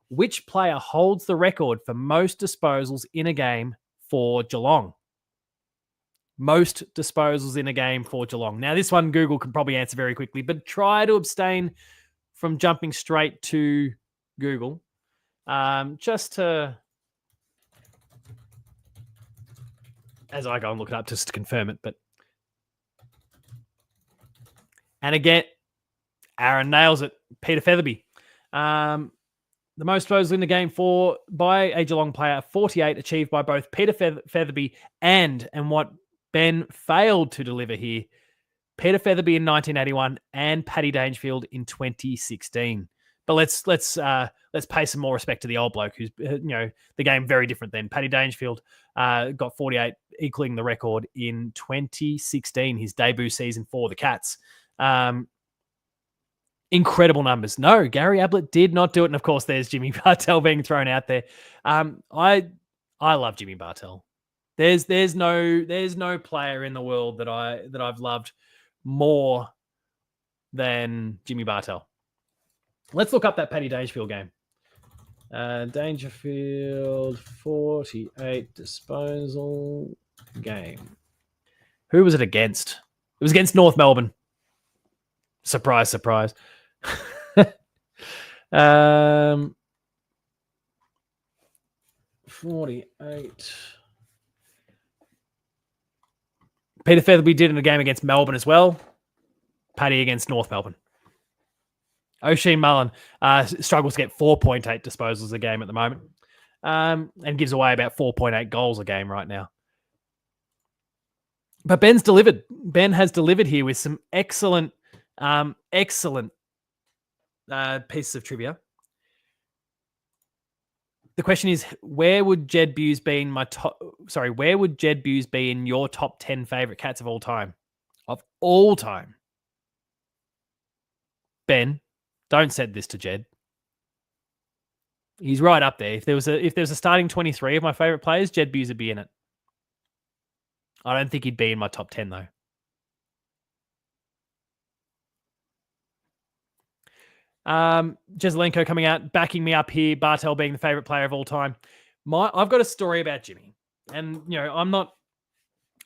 Which player holds the record for most disposals in a game for Geelong? Most disposals in a game for Geelong. Now, this one Google can probably answer very quickly, but try to abstain from jumping straight to Google. Just to, as I go and look it up just to confirm it. And again, Aaron nails it. Peter Featherby. The most disposals in the game by a Geelong player, 48, achieved by both Peter Featherby and what Ben failed to deliver here, Peter Featherby in 1981 and Paddy Dangerfield in 2016. But let's pay some more respect to the old bloke who's the game very different then. Paddy Dangerfield got 48, equaling the record in 2016, his debut season for the Cats. Incredible numbers. No, Gary Ablett did not do it, and of course, there's Jimmy Bartell being thrown out there. I love Jimmy Bartell. There's no player in the world that I've loved more than Jimmy Bartell. Let's look up that Paddy Dangerfield game. Dangerfield 48 disposal game. Who was it against? It was against North Melbourne. Surprise, surprise. 48. Peter Featherby did in a game against Melbourne as well. Paddy against North Melbourne. Oisin Mullen struggles to get 4.8 disposals a game at the moment and gives away about 4.8 goals a game right now. But Ben's delivered. Ben has delivered here with some excellent pieces of trivia. The question is, where would Jed Buse be in where would Jed Buse be in your top 10 favorite Cats of all time? Of all time. Ben, don't set this to Jed. He's right up there. If there was a starting 23 of my favorite players, Jed Buse would be in it. I don't think he'd be in my top 10 though. Jezelenko coming out, backing me up here. Bartell being the favorite player of all time. I've got a story about Jimmy, and I'm not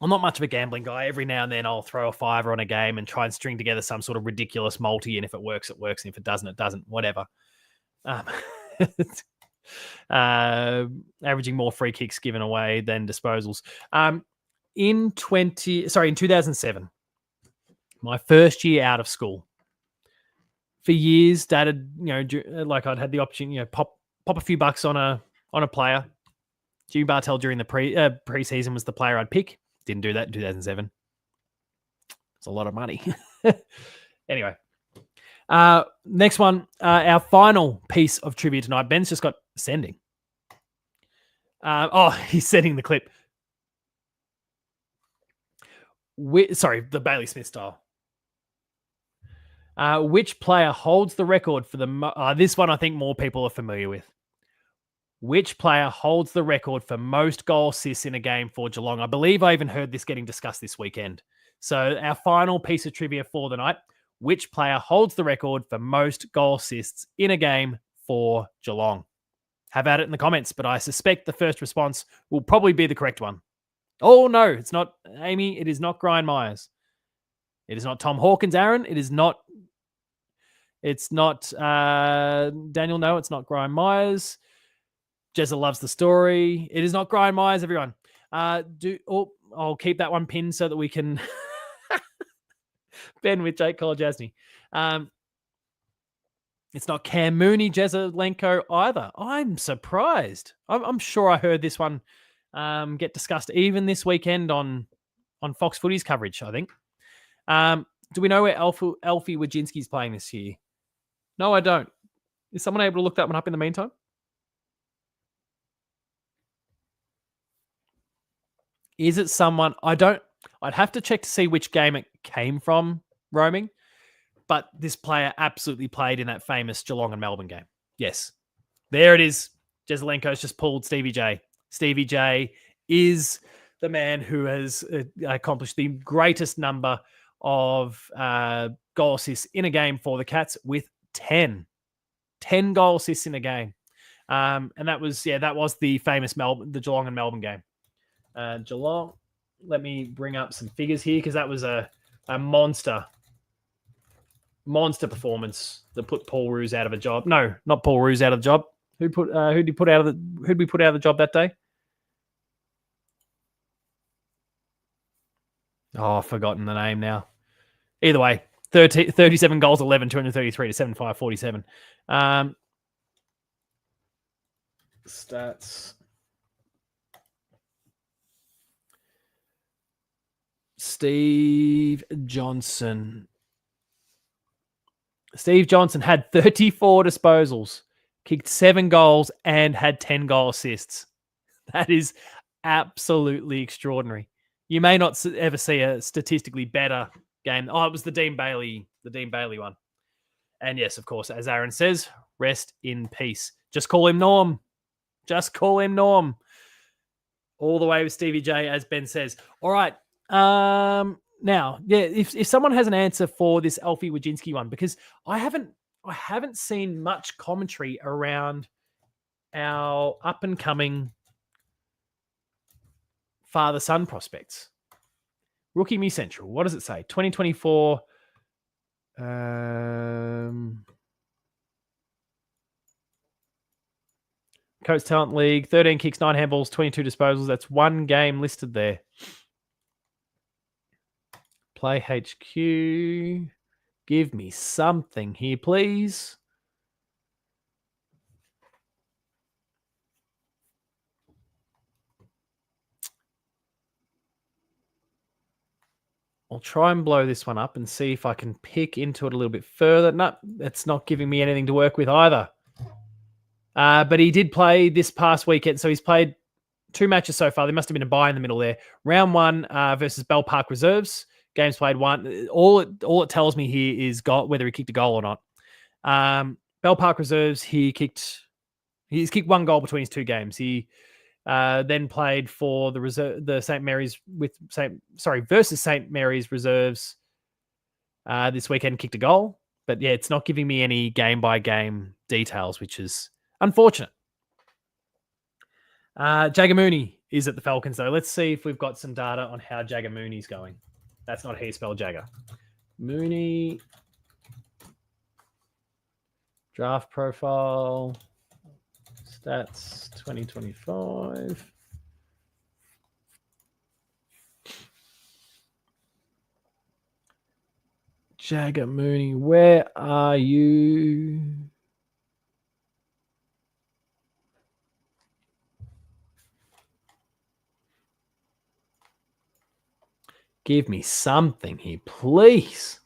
I'm not much of a gambling guy. Every now and then I'll throw a $5 on a game and try and string together some sort of ridiculous multi. And if it works, it works. And if it doesn't, it doesn't. Whatever. Averaging more free kicks given away than disposals. In 2007, my first year out of school. For years, Dad had, I'd had the opportunity, pop a few bucks on a player. Jimmy Bartell during the preseason was the player I'd pick. Didn't do that in 2007. It's a lot of money. Anyway, next one, our final piece of trivia tonight. Ben's just got sending. He's sending the clip. The Bailey Smith style. Which player holds the record for this one I think more people are familiar with. Which player holds the record for most goal assists in a game for Geelong? I believe I even heard this getting discussed this weekend. So our final piece of trivia for the night. Which player holds the record for most goal assists in a game for Geelong? Have at it in the comments, but I suspect the first response will probably be the correct one. Oh, no, it's not, Amy. It is not Brian Myers. It is not Tom Hawkins, Aaron. It's not Daniel. No, it's not Brian Myers. Jezza loves the story. It is not Brian Myers, everyone. I'll keep that one pinned so that we can Ben with Jake Kolajasny. It's not Cam Mooney, Jezza Lenko either. I'm surprised. I'm sure I heard this one get discussed even this weekend on Fox Footy's coverage, I think. Do we know where Alfie Wajinski's playing this year? No, I don't. Is someone able to look that one up in the meantime? Is it someone? I'd have to check to see which game it came from roaming, but this player absolutely played in that famous Geelong and Melbourne game. Yes. There it is. Jesselenko's just pulled Stevie J. Stevie J is the man who has accomplished the greatest number of goal assists in a game for the Cats with 10. 10 goal assists in a game. And that was the famous the Geelong and Melbourne game. Geelong, let me bring up some figures here because that was a monster performance that put Paul Roos out of a job. No, not Paul Roos out of the job. Who'd we put out of the job that day? Oh, I've forgotten the name now. Either way, 37 goals, 11, 233 to 75, 47. Stats. Steve Johnson. Steve Johnson had 34 disposals, kicked 7 goals, and had 10 goal assists. That is absolutely extraordinary. You may not ever see a statistically better game. Oh, it was the Dean Bailey one. And yes, of course, as Aaron says, rest in peace. Just call him Norm. Just call him Norm. All the way with Stevie J, as Ben says. All right. Now, yeah, if someone has an answer for this Alfie Wajinski one, because I haven't seen much commentary around our up and coming father-son prospects. Rookie Me Central. What does it say? 2024. Coates Talent League, 13 kicks, 9 handballs, 22 disposals. That's one game listed there. Play HQ. Give me something here, please. I'll try and blow this one up and see if I can pick into it a little bit further. No, it's not giving me anything to work with either. But he did play this past weekend. So he's played 2 matches so far. There must have been a bye in the middle there. Round 1 versus Bell Park Reserves. Games played 1. All it tells me here is whether he kicked a goal or not. Bell Park Reserves, he's kicked 1 goal between his 2 games. He then played for the St. Mary's versus St. Mary's Reserves this weekend, kicked a goal. But yeah, it's not giving me any game by game details, which is unfortunate. Jagger Mooney, is at the Falcons, though. Let's see if we've got some data on how Jagger Mooney's going. That's not how you spell Jagger. Mooney. Draft profile. Stats 2025. Jagger Mooney, where are you? Give me something here, please.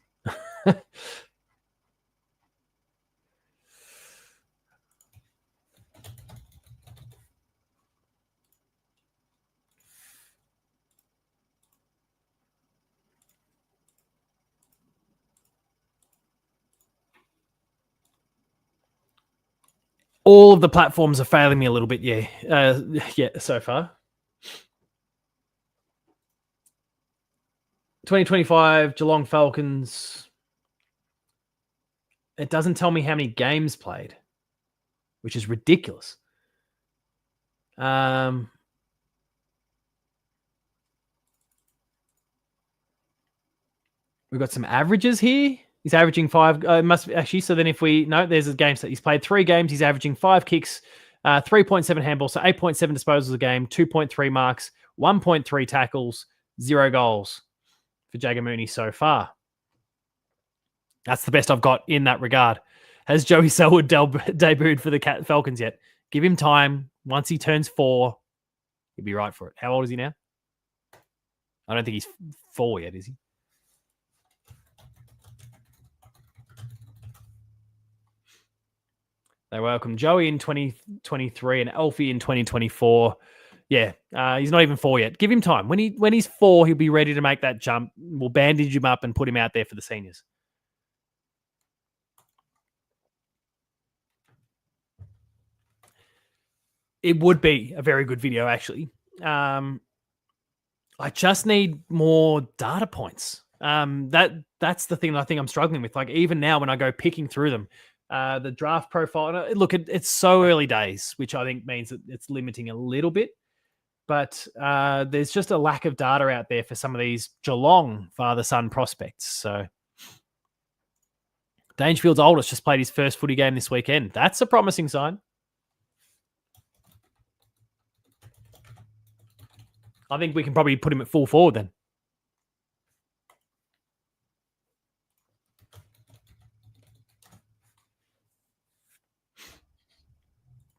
All of the platforms are failing me a little bit, yeah, so far. 2025 Geelong Falcons. It doesn't tell me how many games played, which is ridiculous. We've got some averages here. He's averaging 5. Must be, actually. So then, if we no, there's a game set. He's played 3 games. He's averaging 5 kicks, 3.7 handballs, so 8.7 disposals a game, 2.3 marks, 1.3 tackles, 0 goals for Jagger Mooney so far. That's the best I've got in that regard. Has Joey Selwood debuted for the Falcons yet? Give him time. Once he turns 4, he'll be right for it. How old is he now? I don't think he's 4 yet, is he? They welcome Joey in 2023 and Alfie in 2024. Yeah, he's not even 4 yet. Give him time. When he's 4, he'll be ready to make that jump. We'll bandage him up and put him out there for the seniors. It would be a very good video, actually. I just need more data points. That's the thing I think I'm struggling with. Like, even now when I go picking through them, the draft profile, look, it's so early days, which I think means that it's limiting a little bit. But there's just a lack of data out there for some of these Geelong father-son prospects. So Dangerfield's oldest just played his first footy game this weekend. That's a promising sign. I think we can probably put him at full forward then.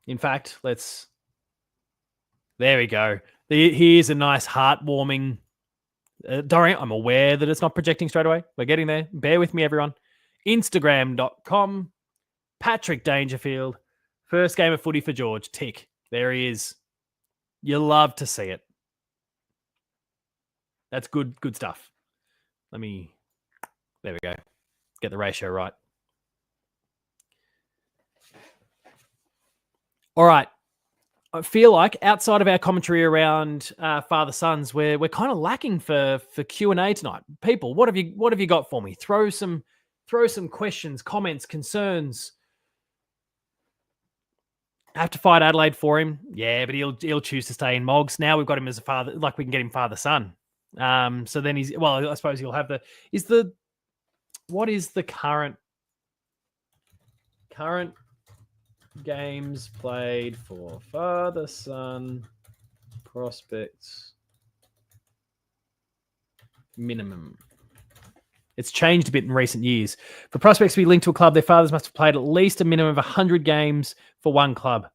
In fact, there we go. Here's a nice heartwarming. Dorian, I'm aware that it's not projecting straight away. We're getting there. Bear with me, everyone. Instagram.com. Patrick Dangerfield. First game of footy for George. Tick. There he is. You love to see it. That's good stuff. There we go. Get the ratio right. All right. I feel like outside of our commentary around father sons, we're kind of lacking for Q&A tonight. People, what have you got for me? Throw some questions, comments, concerns. Have to fight Adelaide for him, yeah, but he'll choose to stay in Mogs. Now we've got him as a father, like we can get him father son. So then I suppose he'll have what is the current games played for father-son prospects minimum. It's changed a bit in recent years. For prospects to be linked to a club, their fathers must have played at least a minimum of 100 games for one club.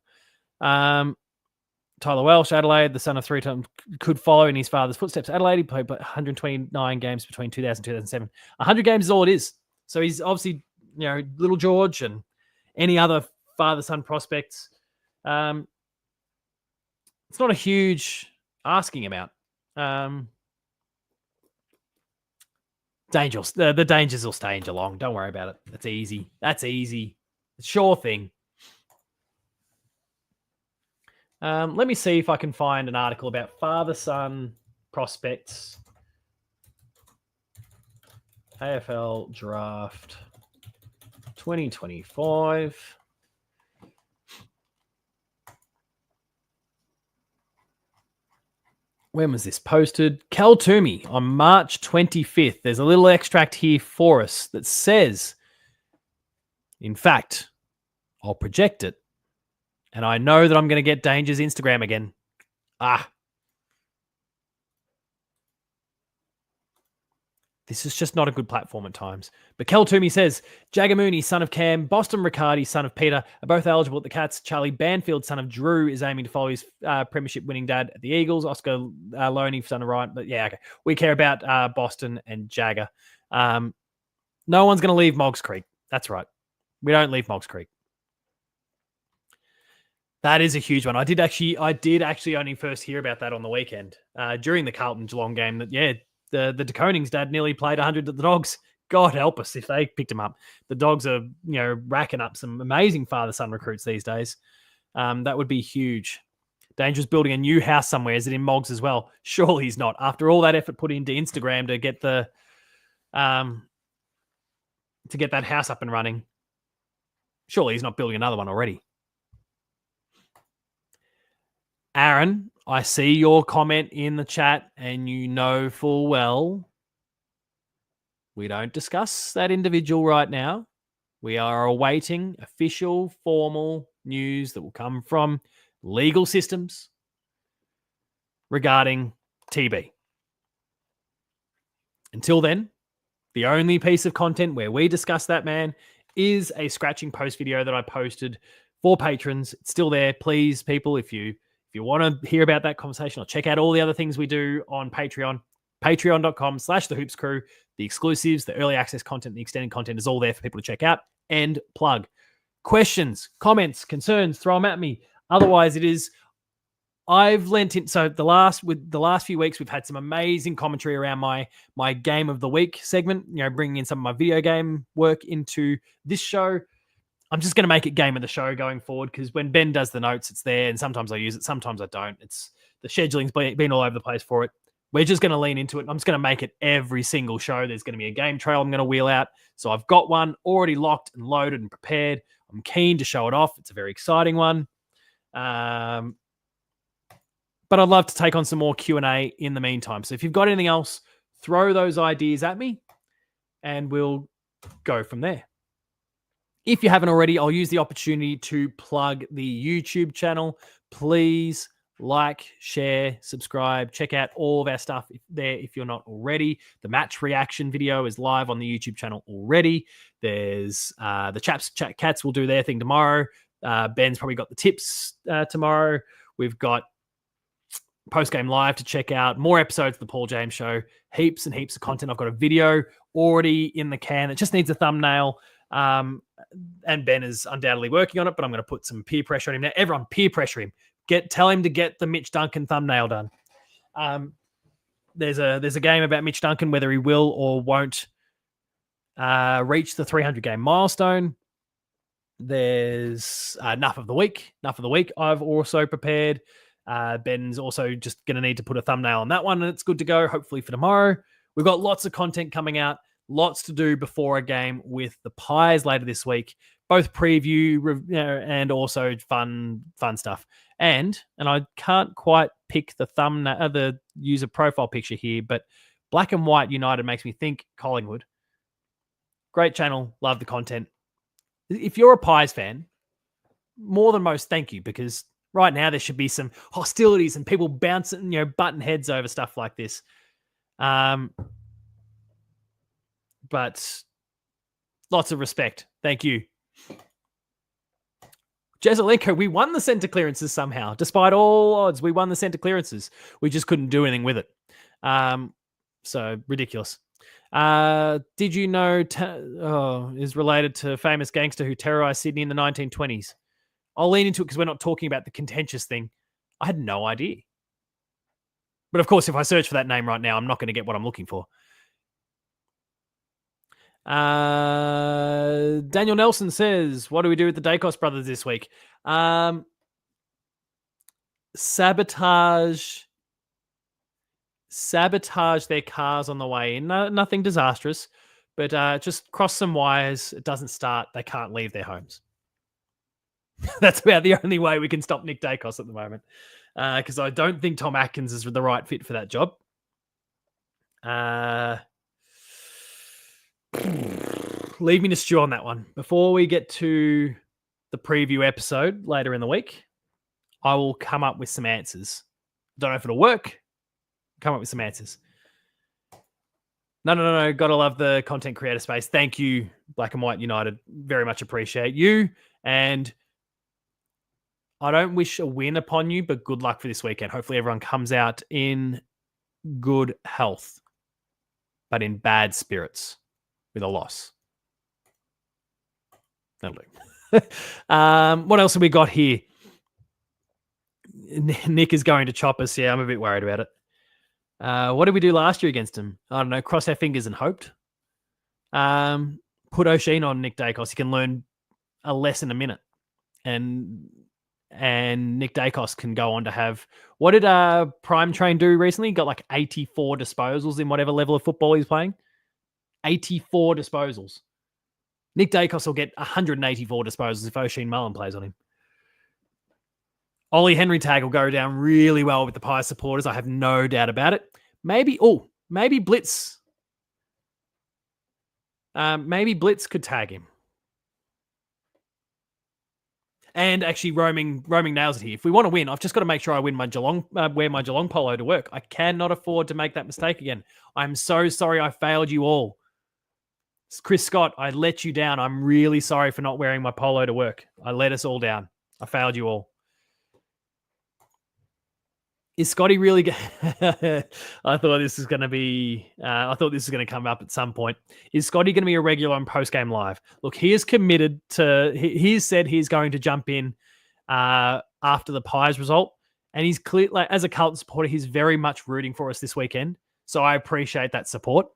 Tyler Welsh, Adelaide, the son of 3 times, could follow in his father's footsteps. Adelaide, he played 129 games between 2000 and 2007. 100 games is all it is. So he's obviously, little George and any other father-son prospects. It's not a huge asking amount. Dangers. The Dangers will stay in Geelong. Don't worry about it. That's easy. Sure thing. Let me see if I can find an article about father-son prospects. AFL draft 2025. When was this posted? Cal Toomey on March 25th. There's a little extract here for us that says, in fact, I'll project it. And I know that I'm going to get Danger's Instagram again. This is just not a good platform at times. But Kel Toomey says, Jagger Mooney, son of Cam, Boston Riccardi, son of Peter, are both eligible at the Cats. Charlie Banfield, son of Drew, is aiming to follow his premiership winning dad at the Eagles. Oscar Loney, son of Ryan. But yeah, okay. We care about Boston and Jagger. No one's going to leave Moggs Creek. That's right. We don't leave Moggs Creek. That is a huge one. I did actually only first hear about that on the weekend during the Carlton Geelong game. That the DeConing's dad nearly played 100 at the Dogs. God help us if they picked him up. The Dogs are racking up some amazing father-son recruits these days. That would be huge. Danger's building a new house somewhere. Is it in Moggs as well? Surely he's not. After all that effort put into Instagram to get that house up and running, surely he's not building another one already. Aaron, I see your comment in the chat, and you know full well we don't discuss that individual right now. We are awaiting official, formal news that will come from legal systems regarding TB. Until then, the only piece of content where we discuss that man is a scratching post video that I posted for patrons. It's still there. Please, people, if you want to hear about that conversation or check out all the other things we do on Patreon, patreon.com/thehoopscrew, the exclusives, the early access content, the extended content is all there for people to check out and plug. Questions, comments, concerns, throw them at me. Otherwise, I've lent in. So the last few weeks, we've had some amazing commentary around my game of the week segment, bringing in some of my video game work into this show. I'm just going to make it game of the show going forward because when Ben does the notes, it's there, and sometimes I use it, sometimes I don't. It's the scheduling's been all over the place for it. We're just going to lean into it. I'm just going to make it every single show. There's going to be a game trail I'm going to wheel out. So I've got one already locked and loaded and prepared. I'm keen to show it off. It's a very exciting one. But I'd love to take on some more Q&A in the meantime. So if you've got anything else, throw those ideas at me and we'll go from there. If you haven't already, I'll use the opportunity to plug the YouTube channel. Please like, share, subscribe, check out all of our stuff there if you're not already. The match reaction video is live on the YouTube channel already. There's the Cats will do their thing tomorrow. Ben's probably got the tips tomorrow. We've got post-game live to check out, more episodes of the Paul James Show, heaps and heaps of content. I've got a video already in the can. It just needs a thumbnail. And Ben is undoubtedly working on it, but I'm going to put some peer pressure on him now. Everyone, peer pressure him. Tell him to get the Mitch Duncan thumbnail done. There's a game about Mitch Duncan, whether he will or won't reach the 300 game milestone. There's enough of the week. I've also prepared. Ben's also just going to need to put a thumbnail on that one, and it's good to go, hopefully for tomorrow. We've got lots of content coming out. Lots to do before a game with the Pies later this week, both preview and also fun stuff. And I can't quite pick the thumbnail, the user profile picture here, but Black and White United makes me think Collingwood. Great channel, love the content. If you're a Pies fan, more than most, thank you, because right now there should be some hostilities and people bouncing, button heads over stuff like this. But lots of respect. Thank you. Jezelenko, we won the centre clearances somehow. Despite all odds, we won the centre clearances. We just couldn't do anything with it. So ridiculous. Did you know is related to a famous gangster who terrorized Sydney in the 1920s? I'll lean into it because we're not talking about the contentious thing. I had no idea. But of course, if I search for that name right now, I'm not going to get what I'm looking for. Daniel Nelson says, what do we do with the Dacos brothers this week? Sabotage their cars on the way in. Nothing disastrous, but just cross some wires. It doesn't start. They can't leave their homes. That's about the only way we can stop Nick Dacos at the moment. because I don't think Tom Atkins is the right fit for that job. Leave me to stew on that one. Before we get to the preview episode later in the week, I will come up with some answers. Don't know if it'll work. Come up with some answers. No. Gotta love the content creator space. Thank you, Black and White United. Very much appreciate you. And I don't wish a win upon you, but good luck for this weekend. Hopefully everyone comes out in good health, but in bad spirits with a loss. That'll do. What else have we got here? Nick is going to chop us. Yeah, I'm a bit worried about it. What did we do last year against him? I don't know. Cross our fingers and hoped. Put O'Sheen on Nick Dacos. He can learn a lesson a minute. And Nick Dacos can go on to have... What did Prime Train do recently? He got like 84 disposals in whatever level of football he's playing. 84 disposals. Nick Dacos will get 184 disposals if O'Sheen Mullen plays on him. Ollie Henry tag will go down really well with the Pies supporters. I have no doubt about it. Maybe Blitz. Maybe Blitz could tag him. And actually, roaming nails it here. If we want to win, I've just got to make sure I win my Geelong, wear my Geelong polo to work. I cannot afford to make that mistake again. I'm so sorry I failed you all. Chris Scott, I let you down. I'm really sorry for not wearing my polo to work. I let us all down. I failed you all. Is Scotty really... I thought this was going to be... I thought this was going to come up at some point. Is Scotty going to be a regular on Postgame Live? Look, he is committed to... He has said he's going to jump in after the Pies result. And he's clear, like, as a Carlton supporter, he's very much rooting for us this weekend. So I appreciate that support.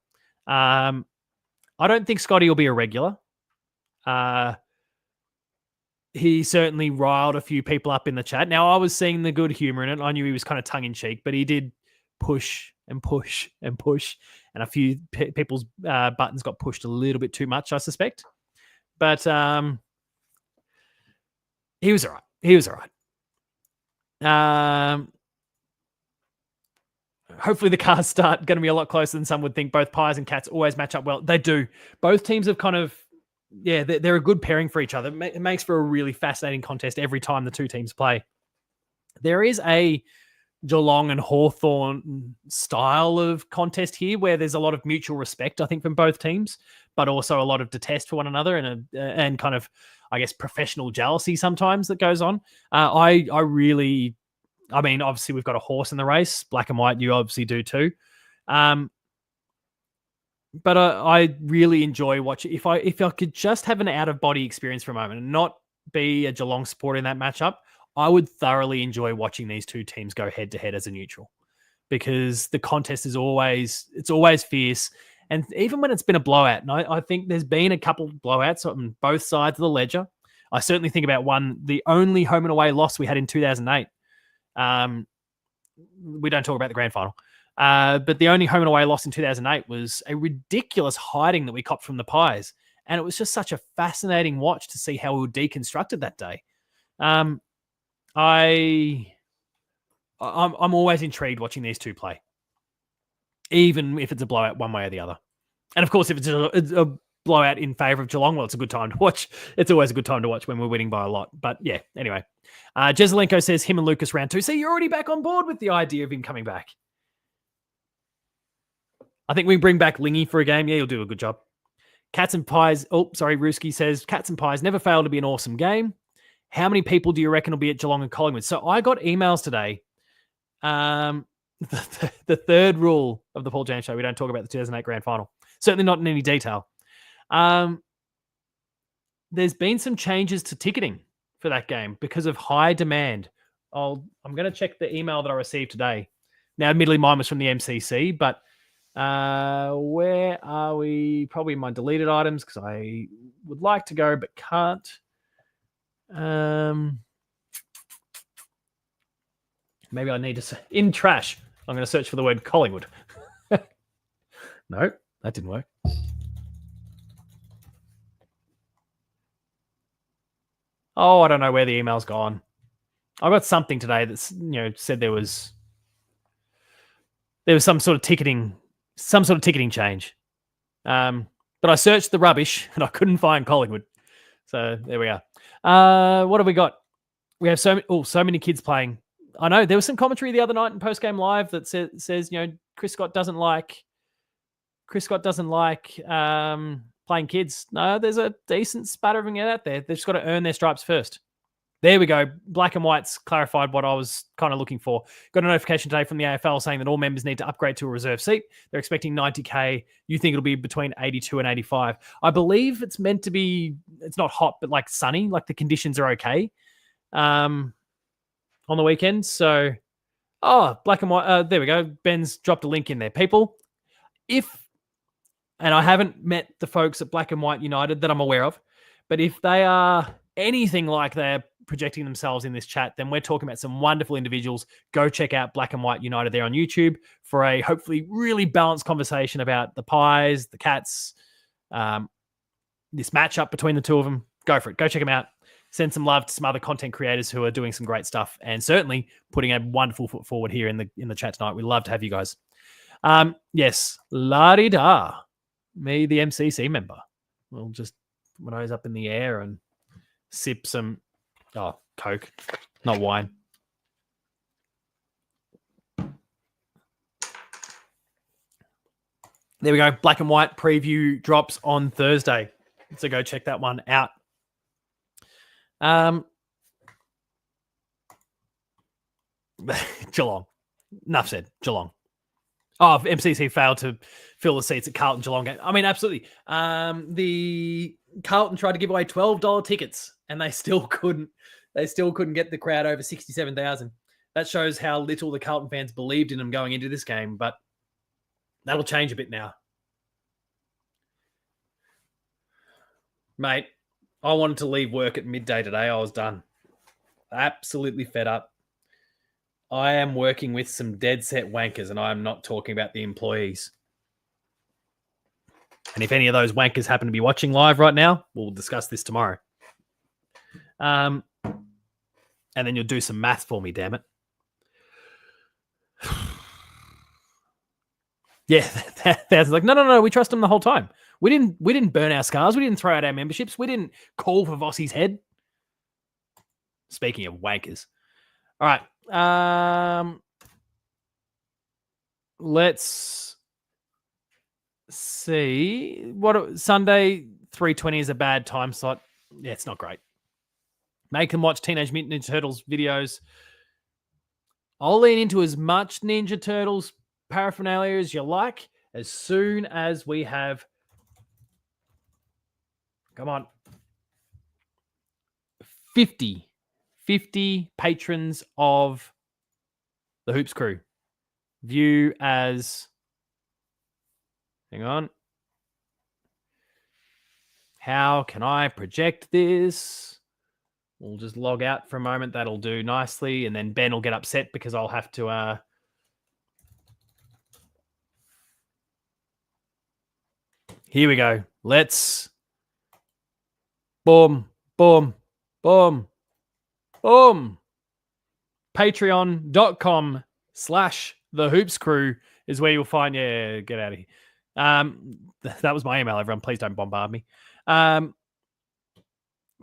I don't think Scotty will be a regular. He certainly riled a few people up in the chat. Now, I was seeing the good humor in it. I knew he was kind of tongue-in-cheek, but he did push and push and push. And a few people's buttons got pushed a little bit too much, I suspect. But he was all right. Hopefully the Cars start going to be a lot closer than some would think. Both Pies and Cats always match up well. They do. Both teams have kind of... Yeah, they're a good pairing for each other. It makes for a really fascinating contest every time the two teams play. There is a Geelong and Hawthorn style of contest here where there's a lot of mutual respect, I think, from both teams, but also a lot of detest for one another and kind of, I guess, professional jealousy sometimes that goes on. I mean, obviously we've got a horse in the race, Black and White. You obviously do too. But I really enjoy watching. If I could just have an out-of-body experience for a moment and not be a Geelong supporter in that matchup, I would thoroughly enjoy watching these two teams go head-to-head as a neutral, because the contest is always fierce. And even when it's been a blowout, and I think there's been a couple of blowouts on both sides of the ledger. I certainly think about the only home and away loss we had in 2008. We don't talk about the grand final. But the only home and away loss in 2008 was a ridiculous hiding that we copped from the Pies. And it was just such a fascinating watch to see how we were deconstructed that day. I'm always intrigued watching these two play, even if it's a blowout one way or the other. And of course, if it's a blowout in favour of Geelong, well, it's a good time to watch. It's always a good time to watch when we're winning by a lot. But yeah, anyway. Jezelenko says him and Lucas round 2. See, you're already back on board with the idea of him coming back. I think we can bring back Lingy for a game. Yeah, he'll do a good job. Cats and Pies. Oh, sorry. Ruski says Cats and Pies never fail to be an awesome game. How many people do you reckon will be at Geelong and Collingwood? So I got emails today. The third rule of the Paul James Show, we don't talk about the 2008 grand final. Certainly not in any detail. There's been some changes to ticketing for that game because of high demand. I'm going to check the email that I received today. Now, admittedly, mine was from the MCC, but where are we? Probably in my deleted items because I would like to go but can't. Maybe I need to in trash. I'm going to search for the word Collingwood. No, that didn't work. Oh, I don't know where the email's gone. I got something today that's said there was some sort of ticketing change. But I searched the rubbish and I couldn't find Collingwood. So there we are. What have we got? We have so many kids playing. I know there was some commentary the other night in post game live that says Chris Scott doesn't like playing kids. No, there's a decent spatter of them out there. They've just got to earn their stripes first. There we go. Black and White's clarified what I was kind of looking for. Got a notification today from the AFL saying that all members need to upgrade to a reserve seat. They're expecting 90K. You think it'll be between 82 and 85. I believe it's meant to be, it's not hot, but like sunny, like the conditions are okay on the weekend. So, Black and White, there we go. Ben's dropped a link in there. People, and I haven't met the folks at Black and White United that I'm aware of, but if they are anything like they're projecting themselves in this chat, then we're talking about some wonderful individuals. Go check out Black and White United there on YouTube for a hopefully really balanced conversation about the Pies, the Cats, this matchup between the two of them. Go for it. Go check them out. Send some love to some other content creators who are doing some great stuff and certainly putting a wonderful foot forward here in the chat tonight. We'd love to have you guys. Yes, la-di-da. Me, the MCC member. We'll just nose up in the air and sip some Coke, not wine. There we go. Black and White preview drops on Thursday. So go check that one out. Geelong. Enough said. Geelong. MCC failed to fill the seats at Carlton Geelong game. I mean, absolutely. The Carlton tried to give away $12 tickets and they still couldn't. They still couldn't get the crowd over 67,000. That shows how little the Carlton fans believed in them going into this game, but that'll change a bit now. Mate, I wanted to leave work at midday today. I was done. Absolutely fed up. I am working with some dead set wankers, and I am not talking about the employees. And if any of those wankers happen to be watching live right now, we'll discuss this tomorrow. And then you'll do some math for me, damn it. Yeah, that's like, no, we trust them the whole time. We didn't burn our scars. We didn't throw out our memberships. We didn't call for Vossi's head. Speaking of wankers. All right. Let's see. Sunday 3:20 is a bad time slot. Yeah, it's not great. Make them watch Teenage Mutant Ninja Turtles videos. I'll lean into as much Ninja Turtles paraphernalia as you like as soon as we have, come on, 50 patrons of the Hoops Crew. View as, hang on. How can I project this? We'll just log out for a moment. That'll do nicely. And then Ben will get upset because I'll have to... Here we go. Let's... Boom, boom, boom, boom. Patreon.com/thehoopscrew is where you'll find... Yeah, get out of here. That was my email, everyone. Please don't bombard me.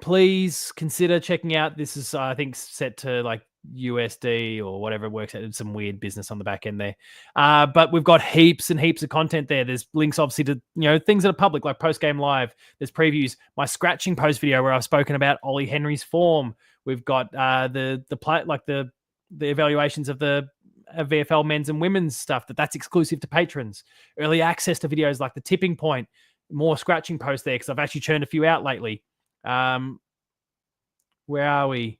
Please consider checking out. This is, I think, set to like USD or whatever it works out. Some weird business on the back end there. But we've got heaps and heaps of content there. There's links, obviously, to things that are public, like post-game live. There's previews. My scratching post video where I've spoken about Ollie Henry's form. We've got the evaluations of the VFL men's and women's stuff that's exclusive to patrons. Early access to videos like the tipping point. More scratching posts there because I've actually churned a few out lately. Where are we?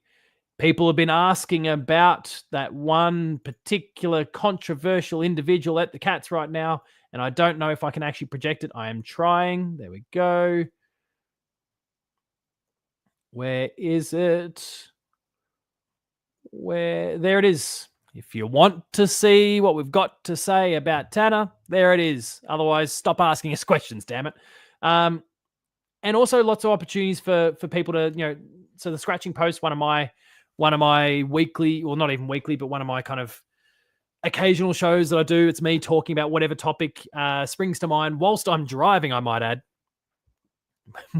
People have been asking about that one particular controversial individual at the Cats right now, and I don't know if I can actually project it. I am trying. There we go. Where is it? There it is. If you want to see what we've got to say about Tanner, there it is. Otherwise, stop asking us questions, damn it. And also lots of opportunities for people to, so the scratching post, one of my one of my weekly, well, not even weekly, but one of my kind of occasional shows that I do. It's me talking about whatever topic springs to mind whilst I'm driving, I might add.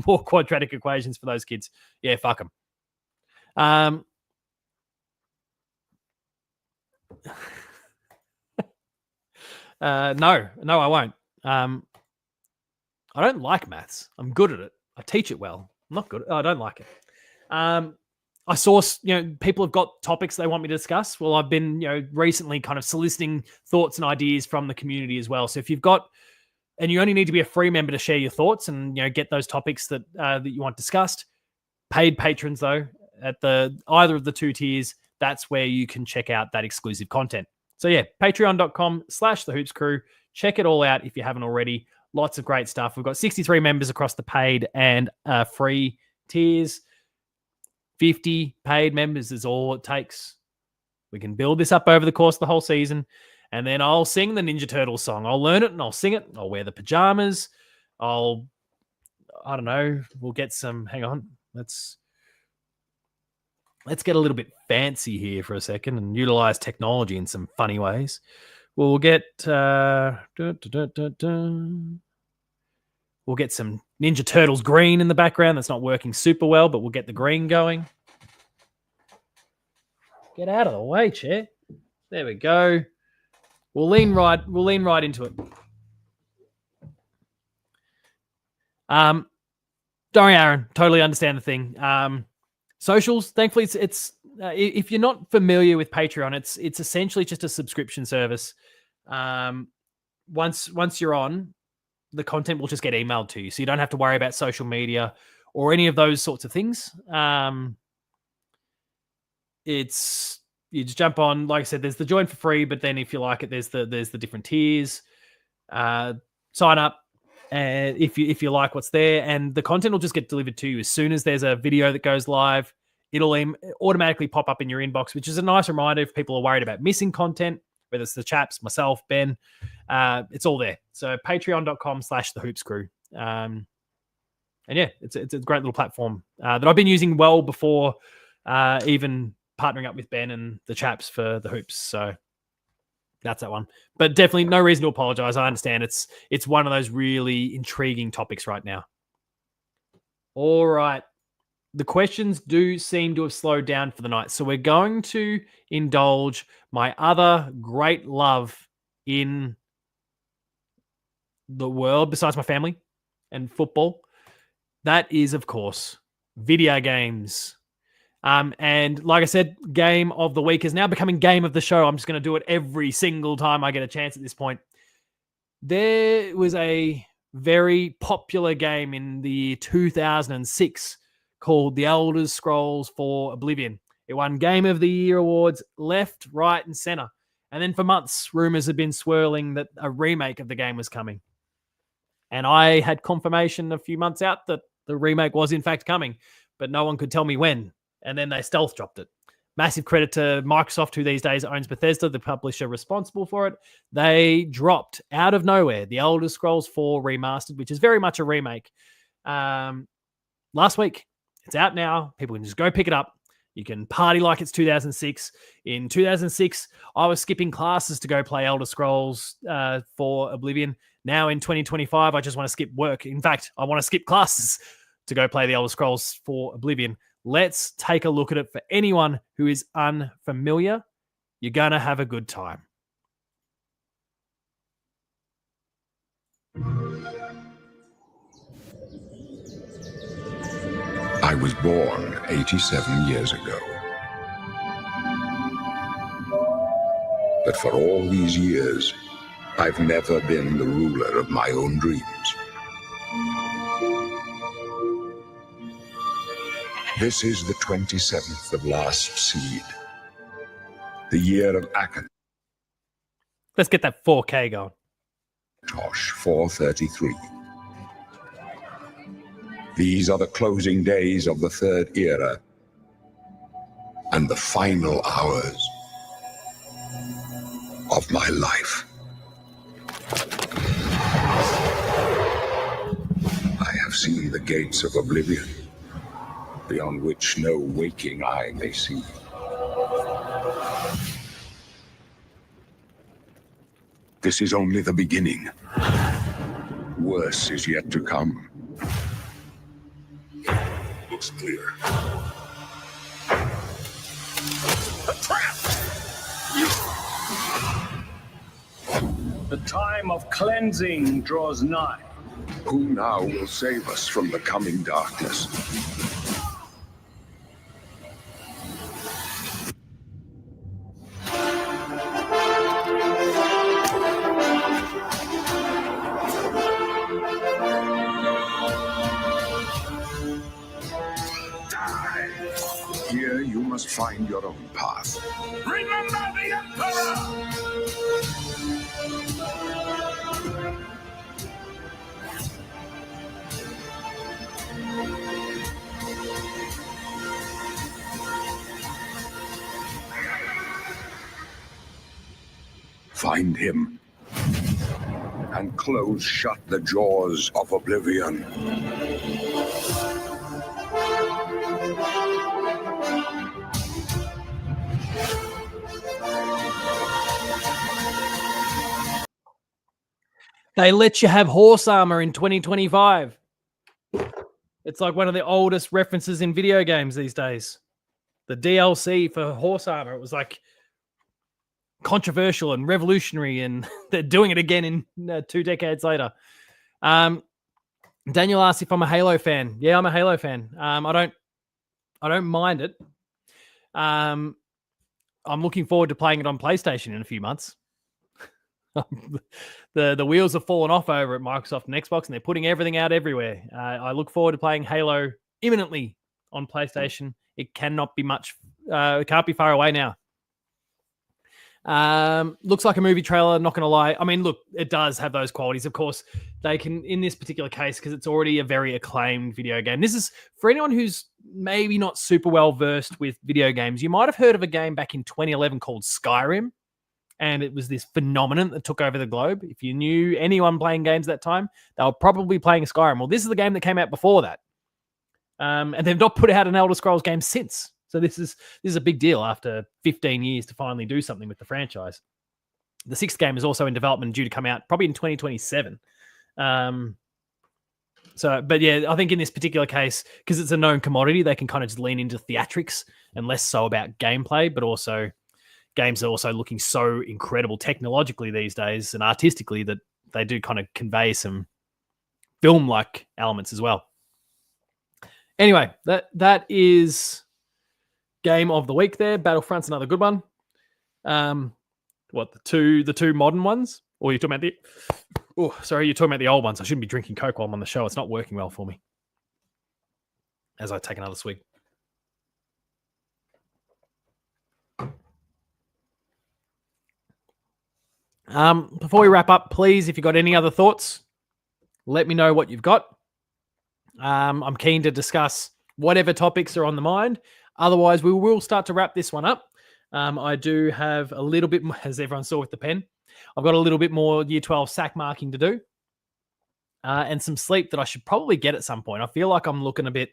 More quadratic equations for those kids. Yeah, fuck them. No, I won't. I don't like maths. I'm good at it. I teach it well. I'm not good. I don't like it. I saw, people have got topics they want me to discuss. Well, I've been, recently kind of soliciting thoughts and ideas from the community as well. So if you've got, and you only need to be a free member to share your thoughts and, get those topics that you want discussed. Paid patrons, though, at either of the 2 tiers, that's where you can check out that exclusive content. So yeah, patreon.com/thehoopscrew. Check it all out if you haven't already. Lots of great stuff. We've got 63 members across the paid and free tiers. 50 paid members is all it takes. We can build this up over the course of the whole season. And then I'll sing the Ninja Turtles song. I'll learn it and I'll sing it. I'll wear the pajamas. I don't know. We'll get some, hang on. Let's get a little bit fancy here for a second and utilize technology in some funny ways. We'll get we'll get some Ninja Turtles green in the background. That's not working super well, but we'll get the green going. Get out of the way, chair. There we go. We'll lean right into it. Don't worry, Aaron. Totally understand the thing. Socials, thankfully, it's if you're not familiar with Patreon, it's essentially just a subscription service. Once you're on, the content will just get emailed to you, so you don't have to worry about social media or any of those sorts of things. You just jump on. Like I said, there's the join for free, but then if you like it, there's the different tiers. Sign up. And if you like what's there, and the content will just get delivered to you as soon as there's a video that goes live, it'll automatically pop up in your inbox, which is a nice reminder if people are worried about missing content, whether it's the chaps, myself, Ben, it's all there. So patreon.com/thehoopscrew. And yeah, it's a great little platform that I've been using well before even partnering up with Ben and the chaps for the hoops. So that's that one. But definitely no reason to apologize. I understand it's one of those really intriguing topics right now. All right. The questions do seem to have slowed down for the night. So we're going to indulge my other great love in the world, besides my family and football. That is, of course, video games. And like I said, game of the week is now becoming game of the show. I'm just going to do it every single time I get a chance at this point. There was a very popular game in the year 2006 called The Elder Scrolls 4 Oblivion. It won Game of the Year awards left, right, and center. And then for months, rumors had been swirling that a remake of the game was coming. And I had confirmation a few months out that the remake was in fact coming, but no one could tell me when. And then they stealth dropped it. Massive credit to Microsoft, who these days owns Bethesda, the publisher responsible for it. They dropped out of nowhere The Elder Scrolls 4 Remastered, which is very much a remake. Last week, it's out now. People can just go pick it up. You can party like it's 2006. In 2006, I was skipping classes to go play Elder Scrolls 4 Oblivion. Now in 2025, I just want to skip work. In fact, I want to skip classes to go play the Elder Scrolls 4 Oblivion. Let's take a look at it for anyone who is unfamiliar. You're going to have a good time. I was born 87 years ago. But for all these years, I've never been the ruler of my own dreams. This is the 27th of last seed, the year of Akan. Let's get that 4K going. Tosh 433. These are the closing days of the third era and the final hours of my life. I have seen the gates of oblivion, beyond which no waking eye may see. This is only the beginning. Worse is yet to come. Looks clear. A trap! The time of cleansing draws nigh. Who now will save us from the coming darkness? Here you must find your own path. Remember the Emperor! Find him and close shut the jaws of oblivion. They let you have horse armor in 2025. It's like one of the oldest references in video games these days. The DLC for horse armor. It was like controversial and revolutionary, and they're doing it again in 2 decades later. Daniel asked if I'm a Halo fan. Yeah, I'm a Halo fan. I don't mind it. I'm looking forward to playing it on PlayStation in a few months. The wheels have fallen off over at Microsoft and Xbox, and they're putting everything out everywhere. I look forward to playing Halo imminently on PlayStation. It cannot be much. It can't be far away now. Looks like a movie trailer, not going to lie. I mean, look, it does have those qualities. Of course, they can, in this particular case, because it's already a very acclaimed video game. This is, for anyone who's maybe not super well versed with video games, you might have heard of a game back in 2011 called Skyrim. And it was this phenomenon that took over the globe. If you knew anyone playing games that time, they were probably playing Skyrim. Well, this is the game that came out before that. And they've not put out an Elder Scrolls game since. So this is a big deal after 15 years to finally do something with the franchise. The 6th game is also in development, due to come out probably in 2027. But yeah, I think in this particular case, because it's a known commodity, they can kind of just lean into theatrics and less so about gameplay, but also games are also looking so incredible technologically these days and artistically that they do kind of convey some film-like elements as well. Anyway, that is game of the week there. Battlefront's another good one. What, the two modern ones? Or you're talking about you're talking about the old ones. I shouldn't be drinking Coke while I'm on the show. It's not working well for me. As I take another swig. Before we wrap up, please, if you've got any other thoughts, let me know what you've got. I'm keen to discuss whatever topics are on the mind. Otherwise, we will start to wrap this one up. I do have a little bit more, as everyone saw with the pen, I've got a little bit more Year 12 sack marking to do. And some sleep that I should probably get at some point. I feel like I'm looking a bit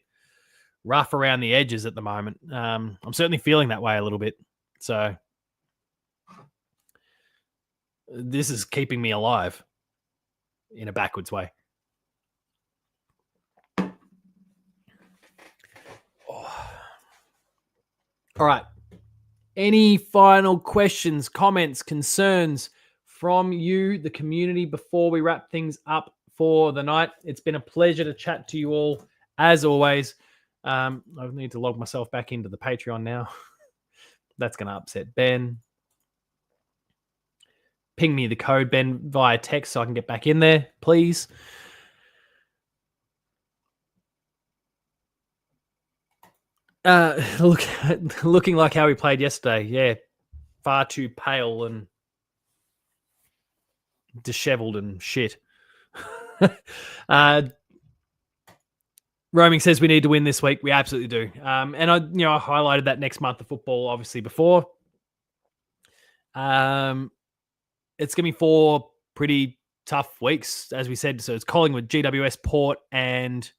rough around the edges at the moment. I'm certainly feeling that way a little bit. So this is keeping me alive in a backwards way. All right. Any final questions, comments, concerns from you, the community, before we wrap things up for the night? It's been a pleasure to chat to you all, as always. I need to log myself back into the Patreon now. That's going to upset Ben. Ping me the code, Ben, via text so I can get back in there, please. Looking like how we played yesterday. Yeah, far too pale and disheveled and shit. Roaming says we need to win this week. We absolutely do. And I highlighted that next month of football, obviously, before. It's going to be 4 pretty tough weeks, as we said. So it's Collingwood, GWS, Port, and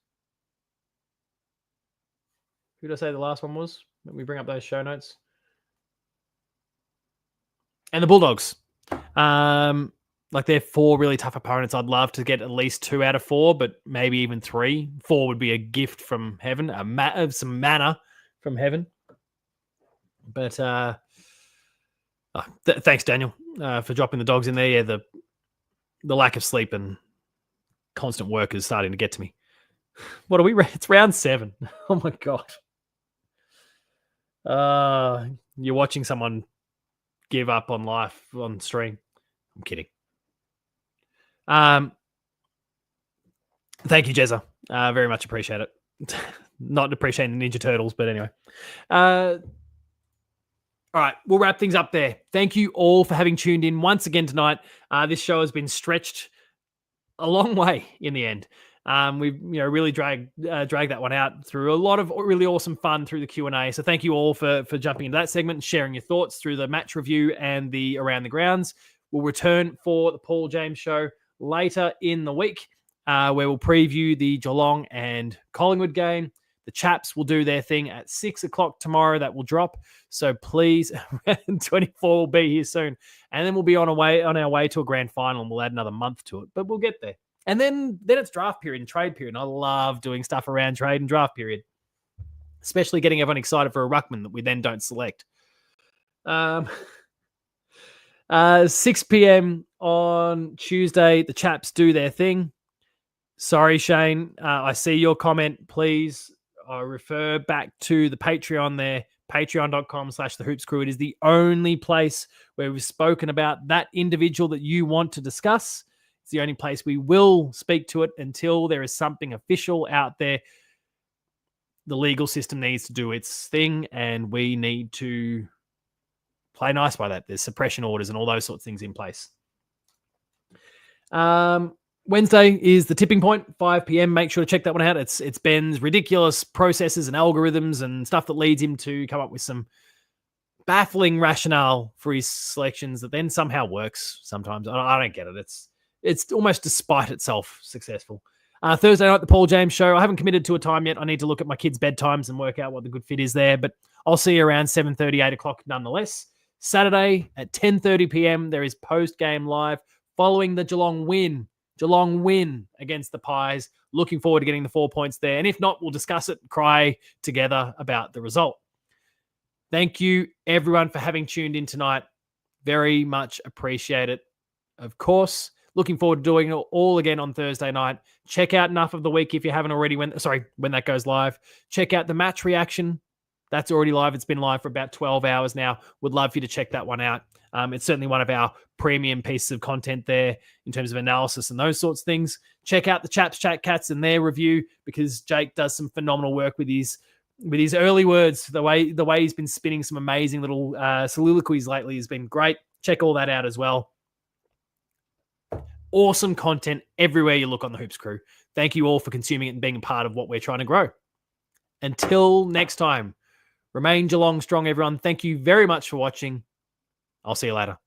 who did I say the last one was? Let me bring up those show notes. And the Bulldogs. Like they're 4 really tough opponents. I'd love to get at least 2 out of 4, but maybe even 3. 4 would be a gift from heaven, some manna from heaven. But thanks, Daniel, for dropping the dogs in there. Yeah, the lack of sleep and constant work is starting to get to me. What are we? It's round 7. Oh my god. You're watching someone give up on life on stream. I'm kidding. Thank you, Jezza. Very much appreciate it. Not appreciating the Ninja Turtles, but anyway. All right, we'll wrap things up there. Thank you all for having tuned in once again tonight. This show has been stretched a long way in the end. We've really dragged that one out through a lot of really awesome fun through the Q&A. So thank you all for jumping into that segment and sharing your thoughts through the match review and the Around the Grounds. We'll return for the Paul James Show later in the week, where we'll preview the Geelong and Collingwood game. The Chaps will do their thing at 6 o'clock tomorrow. That will drop. So please, 24 will be here soon. And then we'll be on our way to a grand final, and we'll add another month to it. But we'll get there. And then it's draft period and trade period. And I love doing stuff around trade and draft period, especially getting everyone excited for a ruckman that we then don't select. 6 p.m. on Tuesday, the Chaps do their thing. Sorry, Shane. I see your comment. Please refer back to the Patreon there, patreon.com/thehoopscrew. It is the only place where we've spoken about that individual that you want to discuss. It's the only place we will speak to it until there is something official out there. The legal system needs to do its thing, and we need to play nice by that. There's suppression orders and all those sorts of things in place. Wednesday is the tipping point, 5 p.m. Make sure to check that one out. It's Ben's ridiculous processes and algorithms and stuff that leads him to come up with some baffling rationale for his selections that then somehow works sometimes. I don't get it. It's almost despite itself successful. Thursday night, the Paul James Show. I haven't committed to a time yet. I need to look at my kids' bedtimes and work out what the good fit is there. But I'll see you around 7:30, 8 o'clock nonetheless. Saturday at 10:30 p.m., there is post-game live following the Geelong win. Geelong win against the Pies. Looking forward to getting the 4 points there. And if not, we'll discuss it, cry together about the result. Thank you, everyone, for having tuned in tonight. Very much appreciate it. Of course, looking forward to doing it all again on Thursday night. Check out Enough of the Week if you haven't already, when that goes live. Check out the match reaction. That's already live. It's been live for about 12 hours now. Would love for you to check that one out. It's certainly one of our premium pieces of content there in terms of analysis and those sorts of things. Check out the Chaps Chat Cats and their review, because Jake does some phenomenal work with his early words. The way he's been spinning some amazing little soliloquies lately has been great. Check all that out as well. Awesome content everywhere you look on the Hoops Crew. Thank you all for consuming it and being a part of what we're trying to grow. Until next time, remain Geelong strong, everyone. Thank you very much for watching. I'll see you later.